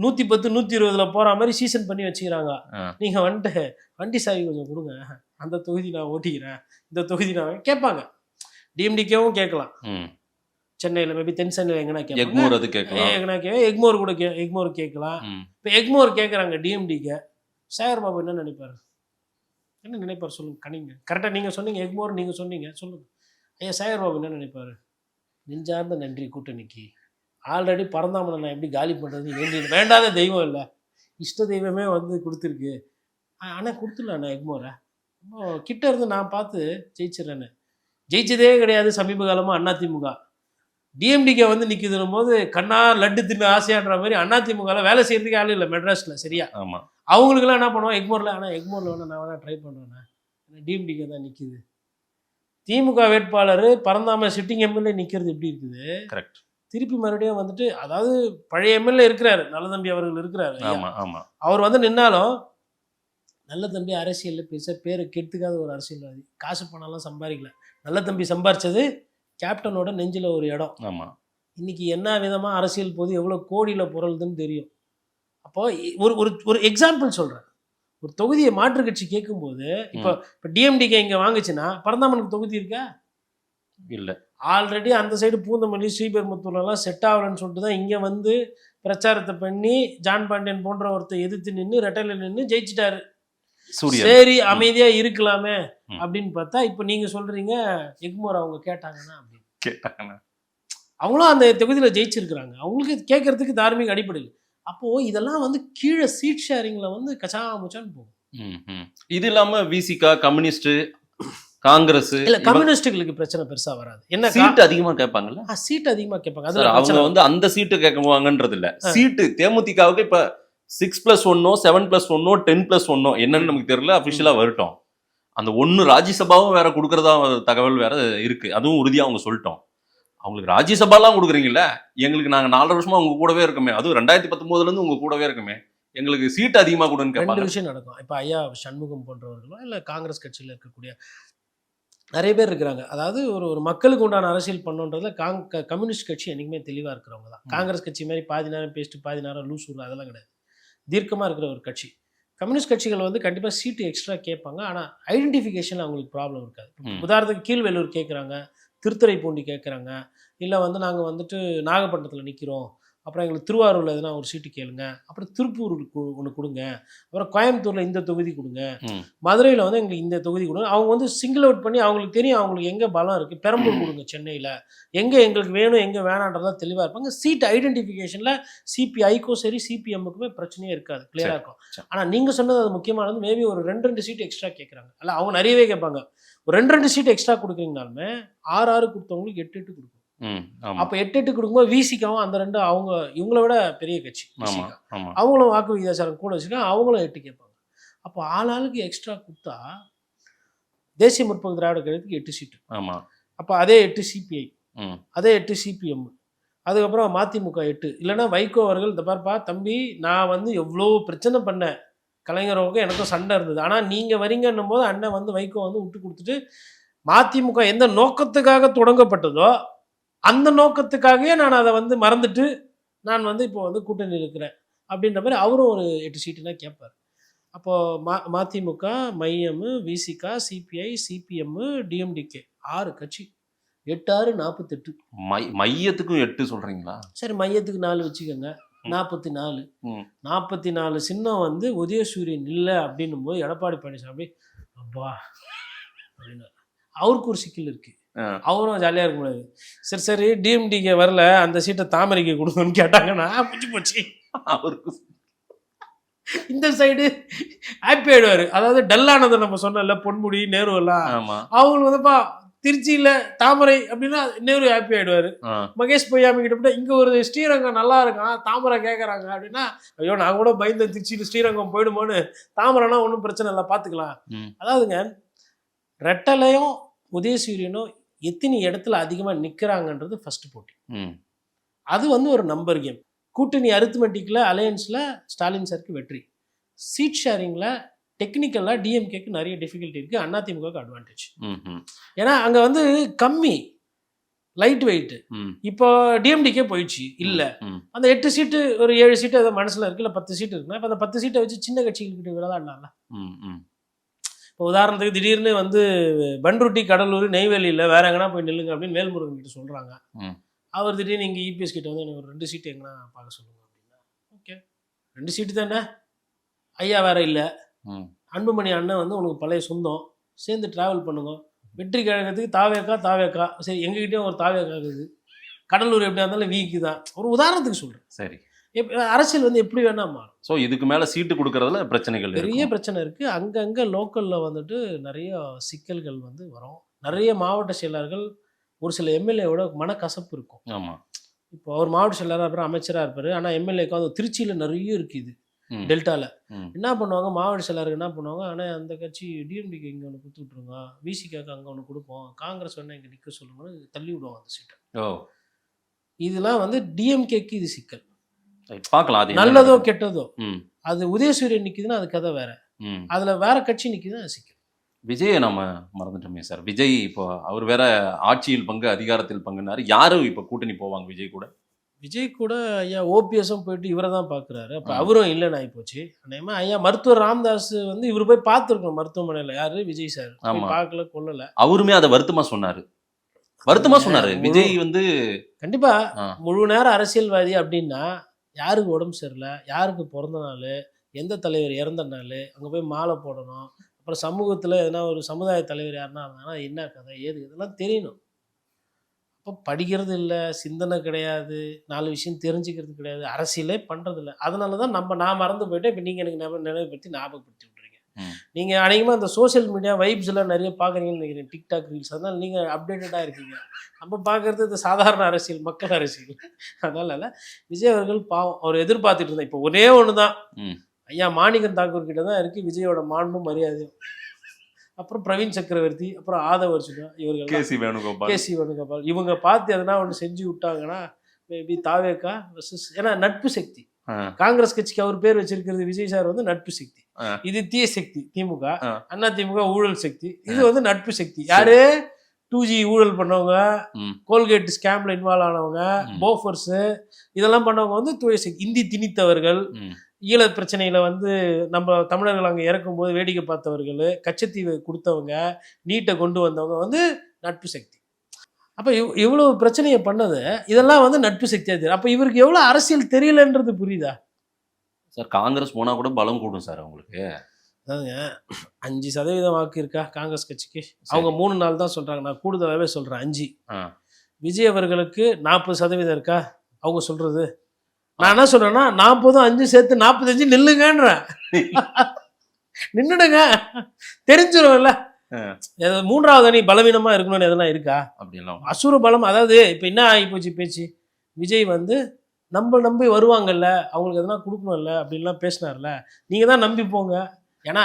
110 120ல போற மாதிரி சீசன் பண்ணி வச்சுக்கிறாங்க. ஆ. நீங்க வந்துட்டு வண்டி சாவி கொஞ்சம் கொடுங்க, அந்த தொகுதி நான் ஓட்டிக்கிறேன், இந்த தொகுதி நான் கேட்பாங்க. டிஎம்டிகேவும் கேட்கலாம், ம். சென்னையில் மேபி தென் சென்னையில் எங்கன்னா எக்மோர் அது கேட்கலாம். எங்கன்னா எக்மோர் கூட எக்மோர் கேட்கலாம். ம். இப்போ எக்மோர் கேட்குறாங்க டிஎம்டிக்கு. சேகர் பாபு என்ன நினைப்பார், என்ன நினைப்பார் சொல்லுங்க, கணிங்க. கரெக்டாக நீங்கள் சொன்னீங்க எக்மோர், நீங்கள் சொன்னீங்க, சொல்லுங்கள் ஐயா. சேகர் பாபு என்ன நினைப்பார், நெஞ்சார்ந்த நன்றி கூட்டணிக்கு, ஆல்ரெடி பரந்தாமனை நான் எப்படி காலி பண்ணுறது, வேண்டாத தெய்வம் இல்லை, இஷ்ட தெய்வமே வந்து கொடுத்துருக்கு, ஆனால் கொடுத்துடலாண்ணே எக்மோரை, கிட்ட இருந்து நான் பார்த்து ஜெயிச்சிடறேன்னு. ஜெயிச்சதே கிடையாது சமீப காலமாக அதிமுக. டிஎம்டிகே வந்து நிற்குதுன்னும் போது கண்ணா லட்டு தின்னு ஆசையான்ற மாதிரி அதிமுகவில் வேலை செய்கிறதுக்கு ஆள் இல்லை மெட்ராஸில், சரியா? ஆமாம். அவங்களுக்குலாம் என்ன பண்ணுவோம் எக்மோரில், ஆனால் எக்மோரில் வேணா நான் வேணா ட்ரை பண்ணுவேண்ணே, டிஎம்டிகே தான் நிற்குது. திமுக வேட்பாளர் பரந்தாம சிட்டிங் எம்எல்ஏ நிற்கிறது எப்படி இருக்குது, கரெக்ட். திருப்பி மறுபடியும் வந்துட்டு, அதாவது பழைய எம்எல்ஏ இருக்கிறாரு, நல்ல தம்பி அவர்கள் இருக்கிறாரு, ஆமாம் ஆமாம். அவர் வந்து நின்னாலும் நல்ல தம்பி அரசியலில் பெருசாக பேரை கெடுத்துக்காத ஒரு அரசியல்வாதி, காசு பணம்லாம் சம்பாதிக்கல. நல்ல தம்பி சம்பாரிச்சது கேப்டனோட நெஞ்சில் ஒரு இடம். ஆமாம். இன்னைக்கு என்ன விதமாக அரசியல் போது எவ்வளோ கோடியில் புரளுதுன்னு தெரியும். அப்போது ஒரு ஒரு ஒரு எக்ஸாம்பிள் சொல்கிறேன். ஒரு தொகுதியை மாற்று கட்சி கேட்கும்போது, இப்போ டிஎம்டிகே இங்கே வாங்குச்சுன்னா பரந்தாமனுக்கு தொகுதி இருக்கா? இல்லை. ஆல்ரெடி அந்த சைடு பூந்தமல்லி ஸ்ரீபெரும்புத்தூர்லாம் செட் ஆகலன்னு சொல்லிட்டு தான் இங்கே வந்து பிரச்சாரத்தை பண்ணி ஜான் பாண்டியன் போன்ற ஒருத்தர் எதிர்த்து நின்று ரெட்டையில் நின்று ஜெயிச்சிட்டாரு. சரி அமைதியா இருக்கலாமே அப்படின்னு பார்த்தா இப்ப நீங்க சொல்றீங்க எக்மோர் அவங்க கேட்டாங்கன்னா அப்படின்னு கேட்டாங்க. அவங்களும் அந்த தொகுதியில ஜெயிச்சிருக்கிறாங்க, அவங்களுக்கு கேட்கறதுக்கு தார்மீக அடிப்படையில். அப்போ இதெல்லாம் வந்து கீழே சீட் ஷேரிங்ல வந்து கச்சாமுச்சான்னு போகும். இது இல்லாம விசிகா, கம்யூனிஸ்ட், காங்கிரஸ், இல்ல கம்யூனிஸ்டுகளுக்கு பிரச்சனை பெருசா வராது. என்ன சீட் அதிகமா கேட்பாங்கல்ல, சீட் அதிகமா கேட்பாங்க. அதுல அவங்க வந்து அந்த சீட்டு கேட்குவாங்கன்றது இல்ல, சீட்டு தேமுதிகவுக்கு இப்ப 6+1 7+1 10+1 என்னன்னு நமக்கு தெரியல, அபிஷியலா வரட்டும். அந்த 1 ராஜ்யசபாவும் வேற கொடுக்கறதா தகவல் வேற இருக்கு, அதுவும் உறுதியா அவங்க சொல்லிட்டோம். அவங்களுக்கு ராஜ்யசபாலாம் கொடுக்குறீங்கல்ல, எங்களுக்கு நாங்க 4 வருஷமா உங்க கூடவே இருக்கமே, அதுவும் 2019 இருந்து உங்க கூடவே இருக்கமே, எங்களுக்கு சீட் அதிகமா கொடுன்னு கேட்பாங்க. 2 விஷயம் நடக்கும். இப்ப ஐயா சண்முகம் போன்றவர்களோ இல்ல காங்கிரஸ் கட்சியில இருக்கக்கூடிய நிறைய பேர் இருக்கிறாங்க. அதாவது ஒரு மக்களுக்கு உண்டான அரசியல் பண்ணுன்றதுல கம்யூனிஸ்ட் கட்சி என்னைக்குமே தெளிவா இருக்கிறவங்க தான். காங்கிரஸ் கட்சி மாதிரி பாதி நேரம் பேசிட்டு பாதி நேரம் லூஸ் விடுற அதெல்லாம் கிடையாது. தீர்க்கமாக இருக்கிற ஒரு கட்சி. கம்யூனிஸ்ட் கட்சிகள் வந்து கண்டிப்பாக சீட்டு எக்ஸ்ட்ரா கேட்பாங்க, ஆனால் ஐடென்டிஃபிகேஷன் அவங்களுக்கு ப்ராப்ளம் இருக்காது. உதாரணத்துக்கு கீழ்வேலூர் கேட்குறாங்க, திருத்துறைப்பூண்டி கேட்குறாங்க, இல்லை வந்து நாங்கள் வந்துட்டு நாகப்பட்டினத்தில் நிற்கிறோம், அப்புறம் எங்களுக்கு திருவாரூரில் எதுனா ஒரு சீட்டு கேளுங்க, அப்புறம் திருப்பூர் ஒன்று கொடுங்க, அப்புறம் கோயம்புத்தூரில் இந்த தொகுதி கொடுங்க, மதுரையில் வந்து எங்களுக்கு இந்த தொகுதி கொடுங்க. அவங்க வந்து சிங்கிள் அவுட் பண்ணி அவங்களுக்கு தெரியும் அவங்களுக்கு எங்கே பலம் இருக்குது, பெரம்பூர் கொடுங்க சென்னையில், எங்கே எங்களுக்கு வேணும் எங்கே வேணான்றதான் தெளிவாக இருப்பாங்க. சீட் ஐடென்டிஃபிகேஷனில் சிபிஐக்கும் சரி சிபிஎம்முக்குமே பிரச்சனையே இருக்காது, கிளியராக இருக்கும். ஆனால் நீங்கள் சொன்னது அது முக்கியமானது, மேபி ஒரு 2 சீட் எக்ஸ்ட்ரா கேட்குறாங்க, அல்ல அவங்க நிறையவே கேட்பாங்க. ஒரு 2 சீட் எக்ஸ்ட்ரா கொடுக்குறீங்கனாலுமே 6 கொடுத்தவங்களுக்கு 8 கொடுக்கும். அப்ப 8 கொடுக்கும்போது விசிகாவும் அந்த 2 அவங்க இவங்கள விட பெரிய கட்சி, அவங்களும் வாக்கு விகிதாச்சாரம் கூட வச்சுருக்காங்க, அவங்களும் 8 கேட்பாங்க. அப்போ ஆளாளுக்கு எக்ஸ்ட்ரா கொடுத்தா தேசிய முற்போக்கு திராவிட கழகத்துக்கு 8 சீட்டு. அப்போ அதே 8 சிபிஐ, அதே 8 சிபிஎம், அதுக்கப்புறம் மதிமுக 8. இல்லைன்னா வைகோ அவர்கள் இந்த பார்ப்பா தம்பி, நான் வந்து எவ்வளோ பிரச்சனை பண்ணேன், கலைஞரோவுக்கும் எனக்கும் சண்டை இருந்தது, ஆனால் நீங்கள் வரீங்கன்னும் போது அண்ணன் வந்து வைகோ வந்து விட்டு கொடுத்துட்டு மதிமுக எந்த நோக்கத்துக்காக தொடங்கப்பட்டதோ அந்த நோக்கத்துக்காகவே நான் அதை வந்து மறந்துட்டு நான் வந்து இப்போ வந்து கூட்டணியில் இருக்கிறேன் அப்படின்ற மாதிரி அவரும் ஒரு 8 சீட்டுனா கேட்பார். அப்போது மதிமுக, மையம், விசிகா, சிபிஐ, சிபிஎம், டிஎம்டிகே 6 கட்சி, 8 6 48. மையத்துக்கும் 8 சொல்றீங்களா? சரி, மையத்துக்கு 4 வச்சுக்கோங்க, 44. 44 சின்னம் வந்து உதயசூரியன் இல்லை அப்படின்னும் போது எடப்பாடி பழனிசாமி அப்பா அப்படின்னா அவருக்கு ஒரு சிக்கல் இருக்கு, அவரும் ஜாலியாக இருக்க முடியாது. சரி டிஎம்டிகே வரல, அந்த சீட்டை தாமரைக்கு கொடுங்கன்னு கேட்டாங்கன்னா பிடிச்சி போச்சு அவருக்கு. இந்த சைடு ஹாப்பி ஆயிடுவாரு. அதாவது டல்லானது நம்ம சொன்னல பொன்முடி நேரு எல்லாம், அவங்களுக்கு வந்துப்பா திருச்சியில தாமரை அப்படின்னா நேரு ஹாப்பி ஆயிடுவாரு. மகேஷ் பொய்யாமி கிட்ட போட்டா இங்க ஒரு ஸ்ரீரங்கம் நல்லா இருக்கான், தாமரை கேட்கறாங்க அப்படின்னா ஐயோ நான் கூட பயந்த திருச்சியில ஸ்ரீரங்கம் போயிடுமோன்னு, தாமரைனா ஒன்றும் பிரச்சனை இல்லை பார்த்துக்கலாம். அதாவதுங்க ரெட்டலையும் உதயசூரியனும் எத்தனை இடத்துல அதிகமாக நிற்கிறாங்கன்றது ஃபர்ஸ்ட் போட்டி. அது வந்து ஒரு நம்பர் கேம். கூட்டணி அரித்மெட்டிக்கில் அலையன்ஸில் ஸ்டாலின் சாருக்கு வெற்றி, சீட் ஷேரிங்கில் டெக்னிக்கலாக டிஎம்கேக்கு நிறைய டிஃபிகல்ட்டி இருக்குது, அதிமுகவுக்கு அட்வான்டேஜ். ஏன்னா அங்கே வந்து கம்மி லைட் வெயிட். ம். இப்போ டிஎம்டிக்கே போயிடுச்சு இல்ல. ம். அந்த 8 சீட்டு ஒரு 7 சீட்டு ஏதோ மனசுல இருக்கு, இல்ல 10 சீட்டு இருக்குன்னா இப்போ அந்த 10 சீட்டை வச்சு சின்ன கட்சிகள்கிட்ட விளையாடலாம்ல. ம். ம். இப்போ உதாரணத்துக்கு திடீர்னு வந்து பண்ருட்டி, கடலூர், நெய்வேலியில் வேற எங்கன்னா போய் நில்லுங்க அப்படின்னு வேல்முருகன் கிட்ட சொல்றாங்க. ம். அவர் திடீர்னு இங்கே இபிஎஸ் கிட்ட வந்து எனக்கு ஒரு 2 சீட்டு எங்கன்னா பார்க்க சொல்லுங்க அப்படின்னா, ஓகே 2 சீட்டு தானே, ஐயா வேற இல்லை, ம். அன்புமணி அண்ணன் வந்து உனக்கு பழைய சொந்தம், சேர்ந்து டிராவல் பண்ணுங்க. வெற்றி கழகத்துக்கு தாவேக்கா சரி, எங்ககிட்டயும் ஒரு தாவேக்கா இருக்குது, கடலூர் எப்படியா இருந்தாலும் வீக்கு தான், ஒரு உதாரணத்துக்கு சொல்கிறேன். சரி. அரசியல் வந்து எப்படி வேணா மாறும். ஸோ இதுக்கு மேல சீட்டு கொடுக்கறதுல பிரச்சனைகள் பெரிய இருக்கும். பிரச்சனை இருக்குது. அங்கங்கே லோக்கலில் வந்துட்டு நிறைய சிக்கல்கள் வந்து வரும். நிறைய மாவட்ட செயலர்கள் ஒரு சில எம்எல்ஏவோட மனக்கசப்பு இருக்கும். ஆமா. இப்போ அவர் மாவட்ட செயலராக இருப்பார், அமைச்சராக இருப்பார், ஆனால் எம்எல்ஏக்கு வந்து திருச்சியில் நிறைய இருக்குது, ம். டெல்டாவில். ம். என்ன பண்ணுவாங்க, மாவட்ட செயலருக்கு என்ன பண்ணுவாங்க, ஆனால் அந்த கட்சி டிஎம்டிக்கு இங்கே ஒன்று கொடுத்து விட்ருங்க, விசிகாக்கு அங்கே ஒன்று கொடுப்போம், காங்கிரஸ் வேணா இங்கே நிற்க சொல்லுங்கன்னு தள்ளி விடுவாங்க அந்த சீட்டை. ஓ. இதெல்லாம் வந்து டிஎம்கேக்கு இது சிக்கல். ரைட். பார்க்கலாம் அது என்ன நல்லதோ நடக்குது. கெட்டதோ, ம். அது உதயசூரியன் நிற்குதுன்னா அது கதை வேற, ம். அதில் வேற கட்சி நிற்குதுன்னா அது சிக்கல். விஜயை நம்ம மறந்துட்டோமே சார். விஜய் இப்போ அவர் வேற ஆட்சியில் பங்கு அதிகாரத்தில் பங்குனாரு. யாரும் இப்போ கூட்டணி போவாங்க விஜய் கூட? விஜய் கூட ஐயா ஓபிஎஸும் போயிட்டு இவரை தான் பார்க்குறாரு. அப்போ ஆ. அவரும் இல்லைன்னு ஆகிப்போச்சு. அநேகமாக ஐயா மருத்துவர் ராமதாஸ் வந்து இவர் போய் பார்த்துருக்கணும் மருத்துவமனையில். யாரு, விஜய் சார் போய் ஆமா. பார்க்கல, கொள்ளலை. அவருமே அதை வருத்தமா சொன்னாரு. விஜய் வந்து கண்டிப்பா ஆ. முழு நேர அரசியல்வாதி அப்படின்னா யாருக்கு உடம்பு சரியில்லை, யாருக்கு பிறந்த நாள், எந்த தலைவர் இறந்த நாள், அங்கே போய் மாலை போடணும். அப்புறம் சமூகத்தில் எதனா ஒரு சமுதாய தலைவர் யாருன்னா இருந்தாங்கன்னா என்ன கதை ஏது இதெல்லாம் தெரியணும். அப்போ படிக்கிறது இல்லை, சிந்தனை கிடையாது, 4 விஷயம் தெரிஞ்சுக்கிறது கிடையாது, அரசியலே பண்ணுறது இல்லை. அதனால தான் நான் மறந்து போயிட்டேன். இப்போ நீங்கள் எனக்கு நினைவுபடுத்தி ஞாபகப்படுத்தி விட்றீங்க. ம். நீங்கள் அநேகமாக அந்த சோஷியல் மீடியா வைப்ஸ் எல்லாம் நிறைய பார்க்குறீங்கன்னு நினைக்கிறேன், டிக்டாக் ரீல்ஸ். அதனால் நீங்கள் அப்டேட்டடாக இருக்கீங்க. நம்ம பார்க்குறது இந்த சாதாரண அரசியல், மக்கள் அரசியல். அதனால விஜய் அவர்கள் பாவம், அவர் எதிர்பார்த்துட்டு இருந்தேன். இப்போ ஒரே ஒன்று தான், ம். ஐயா மாணிக்கம் தாக்கூர் கிட்ட தான் இருக்குது விஜயோட மாண்பும் மரியாதையும். அப்புறம் பிரவீன் சக்கரவர்த்தி, அப்புறம் ஆதவ அர்ஜுனா, இவர்கள் கேசி வேணுகோபால் இவங்க பார்த்து எதனா ஒன்று செஞ்சு விட்டாங்கன்னா மேபி தாவேக்கா வெர்சஸ், ஏன்னா நட்பு சக்தி. ஆ. காங்கிரஸ் கட்சிக்கு அவர் பேர் வச்சிருக்கிறது விஜய் சார் வந்து நட்பு சக்தி. ஆ. இது தீய சக்தி திமுக, ஆ. அண்ணா திமுக ஊழல் சக்தி. இது வந்து நட்பு சக்தி. யாரு, 2G ஊழல் பண்ணவங்க, ம். கோல்கேட் ஸ்கேம்ல இன்வால்வ் ஆனவங்க, ம். போஃபர்ஸ், இதெல்லாம் பண்ணவங்க வந்து தூய சக்தி. இந்தி திணித்தவர்கள், ம். ஈழ பிரச்சனையில வந்து நம்ம தமிழர்கள் அங்கே இறக்கும்போது வேடிக்கை பார்த்தவர்கள், கச்சத்தீவை கொடுத்தவங்க, நீட்டை கொண்டு வந்தவங்க வந்து நட்பு சக்தி. அப்போ இவ்வளவு பிரச்சனையை பண்ணது இதெல்லாம் வந்து நட்பு சக்தியாக தெரியும். அப்போ இவருக்கு எவ்வளோ அரசியல் தெரியலன்றது புரியுதா சார்? காங்கிரஸ் போனா கூட பலம் கூடும் சார் அவங்களுக்கு. அதாங்க 5% வாக்கு இருக்கா காங்கிரஸ் கட்சிக்கு? அவங்க 3 நாள் தான் சொல்றாங்க, நான் கூடுதலாகவே சொல்றேன் 5. ஆ. விஜய் அவர்களுக்கு 40% இருக்கா அவங்க சொல்றது? நான் என்ன சொல்றேன்னா 40, 5 சேர்த்து 45 நில்லுங்கன்றேன். நின்னுடுங்க, தெரிஞ்சிரும்ல. மூன்றாவது அணி பலவீனமா இருக்கணும்னு எதனா இருக்கா? அப்படியெல்லாம் அசுர பலம். அதாவது இப்போ என்ன ஆகி போச்சு பேச்சு, விஜய் வந்து நம்பி வருவாங்கல்ல, அவங்களுக்கு எதனா கொடுக்கணும்ல அப்படின்லாம் பேசினார்ல. நீங்கள் தான் நம்பி போங்க. ஏன்னா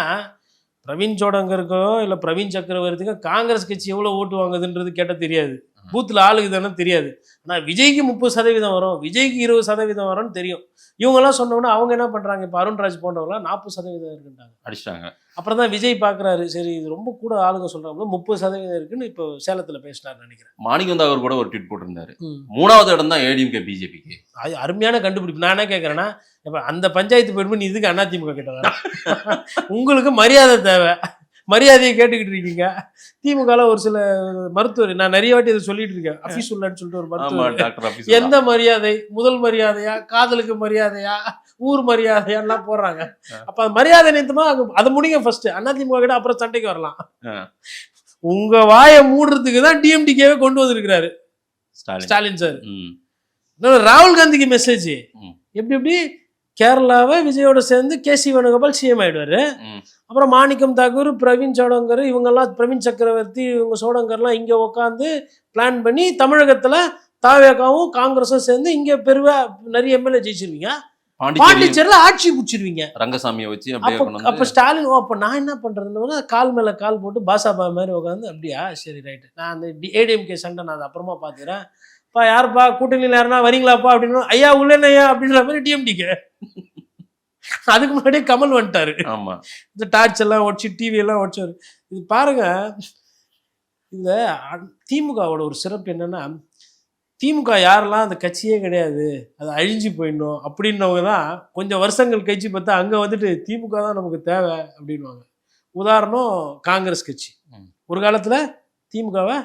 பிரவீன் சோடங்கருக்கோ இல்லை பிரவீன் சக்கரவர்த்திக்கோ காங்கிரஸ் கட்சி எவ்வளோ ஓட்டு வாங்குதுன்றது கேட்டால் தெரியாது, பூத்தில் ஆளுக்கு தானே தெரியாது. ஆனால் விஜய்க்கு 30% வரும், விஜய்க்கு 20% வரும்னு தெரியும். இவங்கெல்லாம் சொன்னோன்னா அவங்க என்ன பண்ணுறாங்க, இப்போ அருண்ராஜ் போன்றவங்களாம் 40% இருக்குன்றாங்க, அடிச்சிட்டாங்க. அப்புறம் தான் விஜய் பார்க்குறாரு, சரி இது ரொம்ப கூட ஆளுங்க சொல்கிறாங்க, 30% இருக்குன்னு இப்போ சேலத்தில் பேசினார்னு நினைக்கிறேன். மாணிக்கம் தாக்கூர் கூட ஒரு ட்வீட் போட்டிருந்தாரு, 3வது இடம் தான் ஏடிஎம்கே பிஜேபிக்கு. அது அருமையான கண்டுபிடிப்பு. நான் என்ன கேட்குறேன்னா, இப்போ அந்த பஞ்சாயத்து போயிட்டு நீ இதுக்கு அதிமுக கிட்ட வர, உங்களுக்கு மரியாதை தேவை, மரியாதையை கேட்டுக்கிட்டு இருக்கீங்க. திமுகவில் ஒரு சில மருத்துவர், நான் நிறைய வாட்டி இதை சொல்லிட்டு இருக்கேன், அஃபீஸ் உள்ளான்னு சொல்லிட்டு ஒரு மருத்துவர், எந்த மரியாதை, முதல் மரியாதையா, காதலுக்கு மரியாதையா, ஊர் மரியாதையாலாம் போடுறாங்க. அப்ப அது மரியாதை நிமித்தமா அதை முடிங்க ஃபர்ஸ்ட், அதிமுக கிட்ட அப்புறம் சண்டைக்கு வரலாம். உங்க வாயை மூடுறதுக்கு தான் டிஎம்டிகேவே கொண்டு வந்திருக்கிறாரு ஸ்டாலின் சார். ராகுல் காந்திக்கு மெசேஜ் எப்படி கேரளாவை விஜயோட சேர்ந்து கேசி வேணுகோபால் சிஎம் ஆயிடுவாரு. அப்புறம் மாணிக்கம் தாக்கூர், பிரவீன் சோடங்கர், இவங்கெல்லாம், பிரவீன் சக்கரவர்த்தி, இவங்க சோடங்கர்லாம் இங்கே உட்காந்து பிளான் பண்ணி தமிழகத்தில் தாவேகாவும் காங்கிரஸும் சேர்ந்து இங்கே பெருவா நிறைய எம்எல்ஏ ஜெயிச்சிருவீங்க, பாண்டிச்சேரியில் ஆட்சி பிடிச்சிருவீங்க ரங்கசாமியை வச்சு. அப்போ ஸ்டாலின், அப்போ நான் என்ன பண்ணுறதுன்னு கால் மேலே கால் போட்டு பாசாபா மாதிரி உட்காந்து, அப்படியா சரி ரைட்டு, நான் அந்த ஏடிஎம்கே சண்டை நான் அதை அப்புறமா பார்த்துக்கிறேன், பா யாருப்பா கூட்டணியில் யாருன்னா வரீங்களாப்பா அப்படின்னு, ஐயா உள்ளேனையா அப்படின்ற மாதிரி டிஎம்டிக்கு. அதுக்கு முன்னாடியே கமல் வந்துட்டாரு, இந்த டார்ச் எல்லாம் உடச்சு டிவி எல்லாம் உடச்சாரு. இது பாருங்க, இந்த திமுகவோட ஒரு சிறப்பு என்னன்னா, திமுக யாரெல்லாம் அந்த கட்சியே கிடையாது, அது அழிஞ்சு போயிடணும் அப்படின்னவங்க தான் கொஞ்சம் வருஷங்கள் கழிச்சு பார்த்தா அங்கே வந்துட்டு திமுக தான் நமக்கு தேவை அப்படின்வாங்க. உதாரணம் காங்கிரஸ் கட்சி. ஒரு காலத்தில் திமுகவை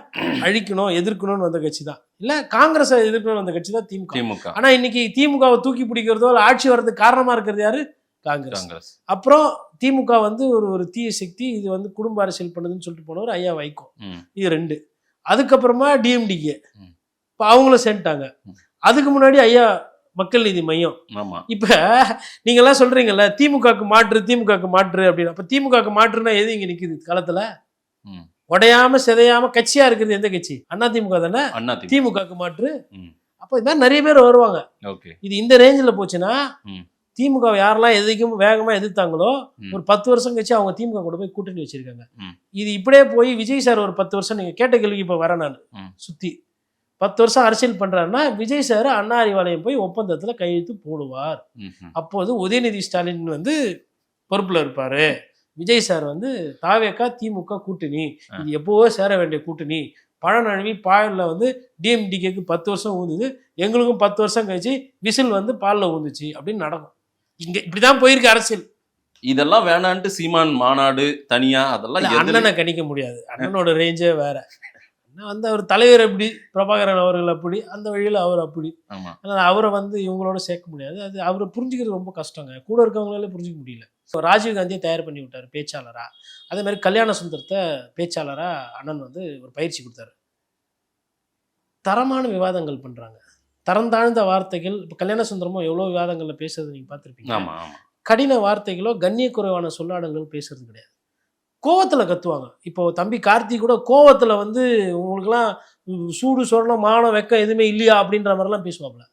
அழிக்கணும் எதிர்க்கணும்னு வந்த கட்சி தான், இல்லை காங்கிரஸை எதிர்க்கணும்னு வந்த கட்சி தான் திமுக. ஆனால் இன்னைக்கு திமுகவை தூக்கி பிடிக்கிறதோ இல்லை ஆட்சி வர்றதுக்கு காரணமாக இருக்கிறது யாரு? காங்கிரஸ். அப்புறம் திமுக வந்து ஒரு தீய சக்தி, இது வந்து குடும்ப அரசியல் பண்ணுதுன்னு சொல்லிட்டு போனவர் ஐயா வைகோ. இது 2. அதுக்கப்புறமா டிஎம்டிகே, இப்போ அவங்களும் சேர்ந்துட்டாங்க. அதுக்கு முன்னாடி ஐயா மக்கள் நீதி மையம். இப்ப நீங்க எல்லாம் சொல்றீங்கல்ல திமுகக்கு மாற்று அப்படின்னு. அப்ப திமுகக்கு மாற்றுனா எது இங்க நிக்குது காலத்துல? உடையாம சிதையாம கட்சியா இருக்கிறது எந்த கட்சி? அண்ணா திமுக தானே. திமுகக்கு மாற்று. அப்ப இது மாதிரி நிறைய பேர் வருவாங்க. இது இந்த ரேஞ்சில் போச்சுன்னா திமுக யாரெல்லாம் எதுக்கும் வேகமா எதிர்த்தாங்களோ ஒரு 10 வருஷம் கழிச்சு அவங்க திமுக கூட போய் கூட்டணி வச்சிருக்காங்க. இது இப்படியே போய் விஜய் சார் ஒரு 10 வருஷம், நீங்க கேட்ட கேள்விக்கு இப்ப வரேன் நான் சுத்தி 10 வருஷம் அரசியல் பண்றாருன்னா விஜய் சார் அண்ணா அறிவாலயம் போய் ஒப்பந்தத்துல கையெழுத்து போடுவார். அப்போது உதயநிதி ஸ்டாலின் வந்து பொறுப்புல இருப்பாரு. விஜய் சார் வந்து தாவேக்கா திமுக கூட்டணி, இது எப்போவோ சேர வேண்டிய கூட்டணி, பழநழுவி பாலில் வந்து டிஎம்டிகேக்கு 10 வருஷம் ஊந்துது, எங்களுக்கும் 10 வருஷம் கழிச்சு விசில் வந்து பாலில் ஊந்துச்சு அப்படின்னு நடக்கும். இங்க இப்படிதான் போயிருக்கு அரசியல். இதெல்லாம் வேணான்ட்டு சீமான் மாநாடு தனியா அதெல்லாம் அண்ணனை கணிக்க முடியாது. அண்ணனோட ரேஞ்சே வேற. வந்து அவர் தலைவர் எப்படி, பிரபாகரன் அவர்கள் அப்படி, அந்த வழியில் அவர் அப்படி. அதனால் அவரை வந்து இவங்களோட சேர்க்க முடியாது. அது அவரை புரிஞ்சுக்கிறது ரொம்ப கஷ்டங்க. கூட இருக்கவங்களால புரிஞ்சிக்க முடியல. ஸோ ராஜீவ்காந்தியை தயார் பண்ணி விட்டார் பேச்சாளராக. அதே மாதிரி கல்யாண சுந்தரத்தை பேச்சாளராக அண்ணன் வந்து ஒரு பயிற்சி கொடுத்தாரு. தரமான விவாதங்கள் பண்ணுறாங்க, தரம் தாழ்ந்த வார்த்தைகள். இப்போ கல்யாண சுந்தரமும் எவ்வளோ விவாதங்களில் பேசுறது நீங்கள் பார்த்துருப்பீங்க. கடின வார்த்தைகளோ கண்ணிய குறைவான சொல்லாடங்களும் பேசுறது கிடையாது. கோவத்தில் கத்துவாங்க. இப்போ தம்பி கார்த்திக் கூட கோவத்தில் வந்து உங்களுக்குலாம் சூடு சொரணம் மானம் வெக்கம் எதுவுமே இல்லையா அப்படின்ற மாதிரிலாம் பேசுவாப்புல.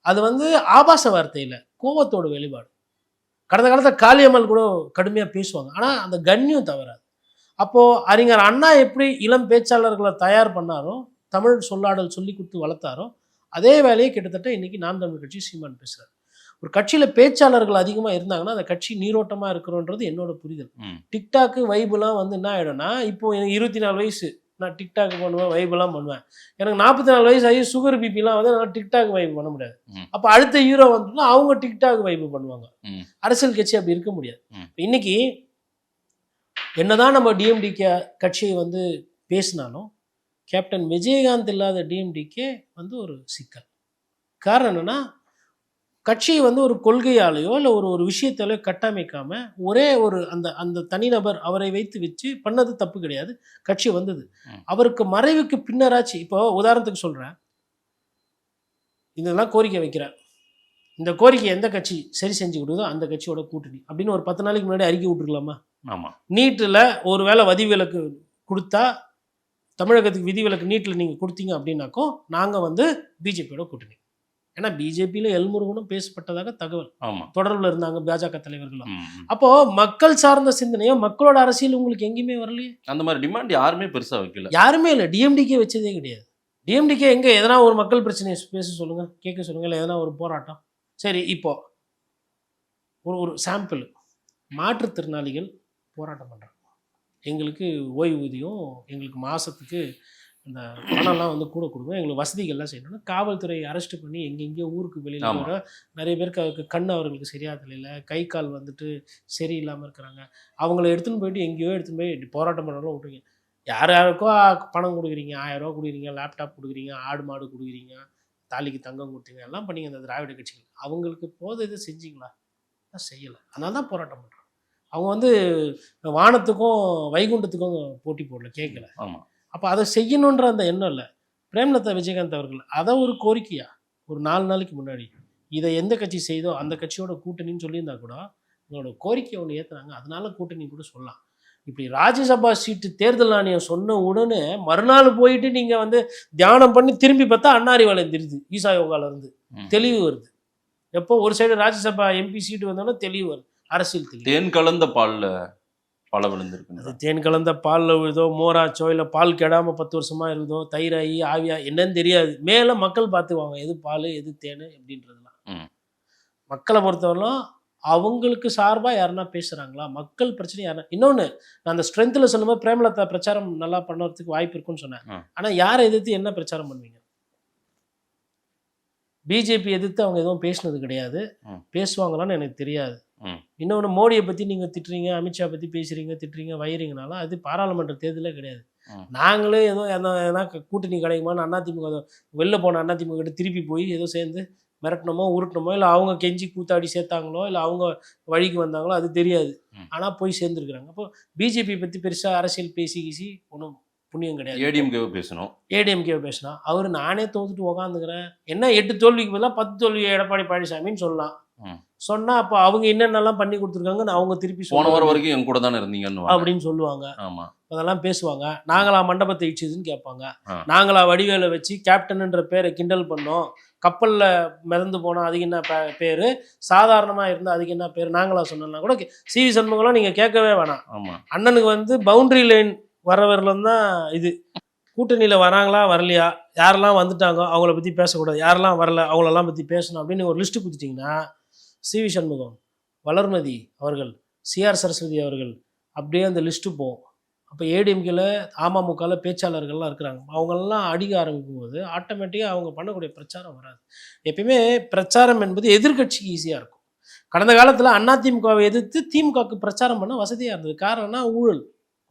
அது வந்து ஆபாச வார்த்தை இல்லை, கோவத்தோட வெளிப்பாடு. கடந்த காலத்தில் காளியம்மாள் கூட கடுமையாக பேசுவாங்க, ஆனால் அந்த கண்ணியம் தவறாது. அப்போது அறிஞர் அண்ணா எப்படி இளம் பேச்சாளர்களை தயார் பண்ணாரோ, தமிழ் சொல்லாடல் சொல்லி கொடுத்து வளர்த்தாரோ, அதே வேலையை கிட்டத்தட்ட இன்னைக்கு நாம் தமிழ் கட்சி சீமான் பேசுகிறார். ஒரு கட்சியில் பேச்சாளர்கள் அதிகமாக இருந்தாங்கன்னா அந்த கட்சி நீரோட்டமாக இருக்கிறோன்றது என்னோட புரிதல். டிக்டாக்கு வைபுலாம் வந்து என்ன ஆகிடும்னா, இப்போ எனக்கு 24 வயசு, நான் டிக்டாக் பண்ணுவேன், வைபெல்லாம் பண்ணுவேன். எனக்கு 44 வயசு ஆகி சுகர் பிபிலாம் வந்து நான் டிக்டாக் வைப் பண்ண முடியாது. அப்போ அடுத்த ஹீரோ வந்துட்டுனா அவங்க டிக்டாக் வைப் பண்ணுவாங்க. அரசியல் கட்சி அப்படி இருக்க முடியாது. இன்னைக்கு என்னதான் நம்ம டிஎம்டிகே கட்சியை வந்து பேசினாலும் கேப்டன் விஜயகாந்த் இல்லாத டிஎம்டிகே வந்து ஒரு சிக்கல். காரணம் என்னன்னா, கட்சியை வந்து ஒரு கொள்கையாலேயோ இல்லை ஒரு விஷயத்தாலேயோ கட்டமைக்காம ஒரே ஒரு அந்த தனிநபர் அவரை வைத்து வச்சு பண்ணது தப்பு கிடையாது. கட்சி வந்தது அவருக்கு மறைவுக்கு பின்னராச்சு. இப்போ உதாரணத்துக்கு சொல்கிறேன், இதெல்லாம் கோரிக்கை வைக்கிறேன், இந்த கோரிக்கை எந்த கட்சி சரி செஞ்சு கொடுக்குதோ அந்த கட்சியோட கூட்டணி அப்படின்னு ஒரு 10 நாளைக்கு முன்னாடி அறிக்கை விட்டுருக்கலாமா? நீட்டில் ஒரு வேளை விதிவிலக்கு கொடுத்தா, தமிழகத்துக்கு விதிவிலக்கு நீட்டில் நீங்கள் கொடுத்தீங்க அப்படின்னாக்கோ நாங்கள் வந்து பிஜேபியோட கூட்டணி. ஏன்னா பிஜேபியில் எல்முருகனும் பேசப்பட்டதாக தகவல், தொடர்பில் இருந்தாங்க பாஜக தலைவர்களும். அப்போ மக்கள் சார்ந்த சிந்தனையோ மக்களோட அரசியல் உங்களுக்கு எங்கேயுமே வரலையே. அந்த மாதிரி டிமாண்ட் யாருமே பெருசாக வைக்கல, யாருமே இல்லை. டிஎம்டிகே வச்சதே கிடையாது. டிஎம்டிகே எங்கே எதனா ஒரு மக்கள் பிரச்சனையை பேச சொல்லுங்கள், கேட்க சொல்லுங்கள், இல்லை எதனா ஒரு போராட்டம். சரி, இப்போ ஒரு சாம்பிள், மாற்றுத்திறனாளிகள் போராட்டம் பண்ணுறாங்க, எங்களுக்கு ஓய்வூதியம், எங்களுக்கு மாதத்துக்கு இந்த பணம்லாம் வந்து கூட கொடுக்கணும், எங்களுக்கு வசதிகள்லாம் செய்யணும்னு காவல்துறை அரெஸ்ட் பண்ணி எங்கெங்கேயோ ஊருக்கு வெளியில் வர நிறைய பேருக்கு அவருக்கு கண் அவர்களுக்கு சரியாக தெரியல, கை கால் வந்துட்டு சரியில்லாமல் இருக்கிறாங்க. அவங்கள எடுத்துன்னு போயிட்டு எங்கேயோ எடுத்துன்னு போய் போராட்டம் பண்ணாலும் விட்டுருங்க. யாருக்கோ பணம் கொடுக்குறீங்க, 1000 ரூபா கொடுக்குறீங்க, லேப்டாப் கொடுக்குறீங்க, ஆடு மாடு கொடுக்குறீங்க, தாலிக்கு தங்கம் கொடுத்தீங்க, எல்லாம் பண்ணிங்க அந்த திராவிட கட்சிகள். அவங்களுக்கு போதை இதை செஞ்சிங்களா? செய்யலை. அதனால தான் போராட்டம் பண்ணுறாங்க. அவங்க வந்து வானத்துக்கும் வைகுண்டத்துக்கும் போட்டி போடல, கேட்கல. அப்போ அதை செய்யணுன்ற அந்த எண்ணம் இல்லை. பிரேமலதா விஜயகாந்த் அவர்கள் அதை ஒரு கோரிக்கையா ஒரு 4 நாளைக்கு முன்னாடி இதை எந்த கட்சி செய்தோ அந்த கட்சியோட கூட்டணின்னு சொல்லியிருந்தா கூட உங்களோட கோரிக்கையை ஒன்று ஏற்றுனாங்க, அதனால கூட்டணி கூட சொல்லலாம். இப்படி ராஜ்யசபா சீட்டு தேர்தல் ஆணையம் சொன்ன உடனே மறுநாள் போயிட்டு நீங்கள் வந்து தியானம் பண்ணி திரும்பி பார்த்தா அண்ணா அறிவாலயம் தெரியுது, ஈசா யோகால இருந்து தெளிவு வருது. எப்போ ஒரு சைடு ராஜ்யசபா எம்பி சீட்டு வந்தோன்னா தெளிவு வருது, அரசியல் தெளிவு. தேன் கலந்த பாலில் பல விழுந்திருக்கு. அது தேன் கலந்த பாலில் விழுதோ, மோராச்சோ, இல்லை பால் கெடாமல் 10 வருஷமா இருந்தோ, தயிராகி ஆவியா என்னன்னு தெரியாது. மேலே மக்கள் பார்த்துக்குவாங்க எது பால் எது தேன் அப்படின்றதுலாம். மக்களை பொறுத்தவரைக்கும் அவங்களுக்கு சார்பாக யாருன்னா பேசுகிறாங்களா, மக்கள் பிரச்சனை யாருன்னா. இன்னொன்று, நான் அந்த ஸ்ட்ரென்த்தில் சொல்லும்போது பிரேமலதா பிரச்சாரம் நல்லா பண்ணுறதுக்கு வாய்ப்பு இருக்குன்னு சொன்னேன். ஆனால் யாரை எதிர்த்து என்ன பிரச்சாரம் பண்ணுவீங்க? பிஜேபி எதிர்த்து அவங்க எதுவும் பேசினது கிடையாது. ம். பேசுவாங்களான்னு எனக்கு தெரியாது. ம். இன்னொன்று, மோடியை பற்றி நீங்கள் திட்டுறீங்க, அமித்ஷா பற்றி பேசுகிறீங்க, திட்டுறீங்க, வைகிறீங்கனாலும் அது பாராளுமன்ற தேர்தலே கிடையாது. ம். நாங்களே ஏதோ எதனா கூட்டணி கிடைக்குமான்னு அதிமுக வெளில போன அதிமுக கிட்ட திருப்பி போய் ஏதோ சேர்ந்து மிரட்டணுமோ உருட்டணுமோ, இல்லை அவங்க கெஞ்சி கூத்தாடி சேர்த்தாங்களோ, இல்லை அவங்க வழிக்கு வந்தாங்களோ அது தெரியாது. ம். ஆனால் போய் சேர்ந்துருக்குறாங்க. அப்போ பிஜேபி பற்றி பெருசாக அரசியல் பேசி ஒன்றும் புண்ணியம் கிடையாது. ஏடிஎம்கேவை பேசணும். ஏடிஎம்கே பேசினா அவர் நானே தோத்துட்டு உக்காந்துக்கிறேன், என்ன 8 தோல்விக்கு பதிலாக 10 தோல்வி எடப்பாடி பழனிசாமின்னு சொல்லலாம். ம். சொன்னால் அப்போ அவங்க என்னென்னலாம் பண்ணி கொடுத்துருக்காங்கன்னு அவங்க திருப்பி போன வாரம் சொல்லுவாங்க வரைக்கும் என் கூட தானே இருந்தீங்கன்னு. அப்படின்னு சொல்லுவாங்க. ஆமா. அதெல்லாம் பேசுவாங்க. நாங்களா மண்டபத்தை இடிச்சதுன்னு கேட்பாங்க. ஆ. நாங்களா வடிவேலை வச்சு கேப்டன்ன்ற பேரை கிண்டல் பண்ணோம், கப்பலில் மிதந்து போனோம் அதுக்கு என்ன பேர், சாதாரணமாக இருந்தால் அதுக்கு என்ன பேர் நாங்களா சொன்னோம்னா கூட சிவி சண்முகம்லாம் நீங்கள் கேட்கவே வேணாம். ஆமா. அண்ணனுக்கு வந்து பவுண்டரி லைன் வரவரில் தான் இது. கூட்டணியில் வராங்களா வரலையா, யாரெல்லாம் வந்துட்டாங்க அவங்கள பற்றி பேசக்கூடாது, யாரெல்லாம் வரல அவங்களெல்லாம் பற்றி பேசணும் அப்படின்னு ஒரு லிஸ்ட்டு கொடுத்துட்டிங்கன்னா சிவி சண்முகம், வளர்மதி அவர்கள், சிஆர் சரஸ்வதி அவர்கள், அப்படியே அந்த லிஸ்ட்டு போகும். அப்போ ஏடிஎம்கேல அமமுகவில் பேச்சாளர்கள்லாம் இருக்கிறாங்க, அவங்களெல்லாம் அடிக்க ஆரம்பிக்கும் போது ஆட்டோமேட்டிக்காக அவங்க பண்ணக்கூடிய பிரச்சாரம் வராது. எப்பயுமே பிரச்சாரம் என்பது எதிர்கட்சிக்கு ஈஸியாக இருக்கும். கடந்த காலத்தில் அதிமுகவை எதிர்த்து திமுகவுக்கு பிரச்சாரம் பண்ண வசதியாக இருந்தது. காரணம்னா ஊழல்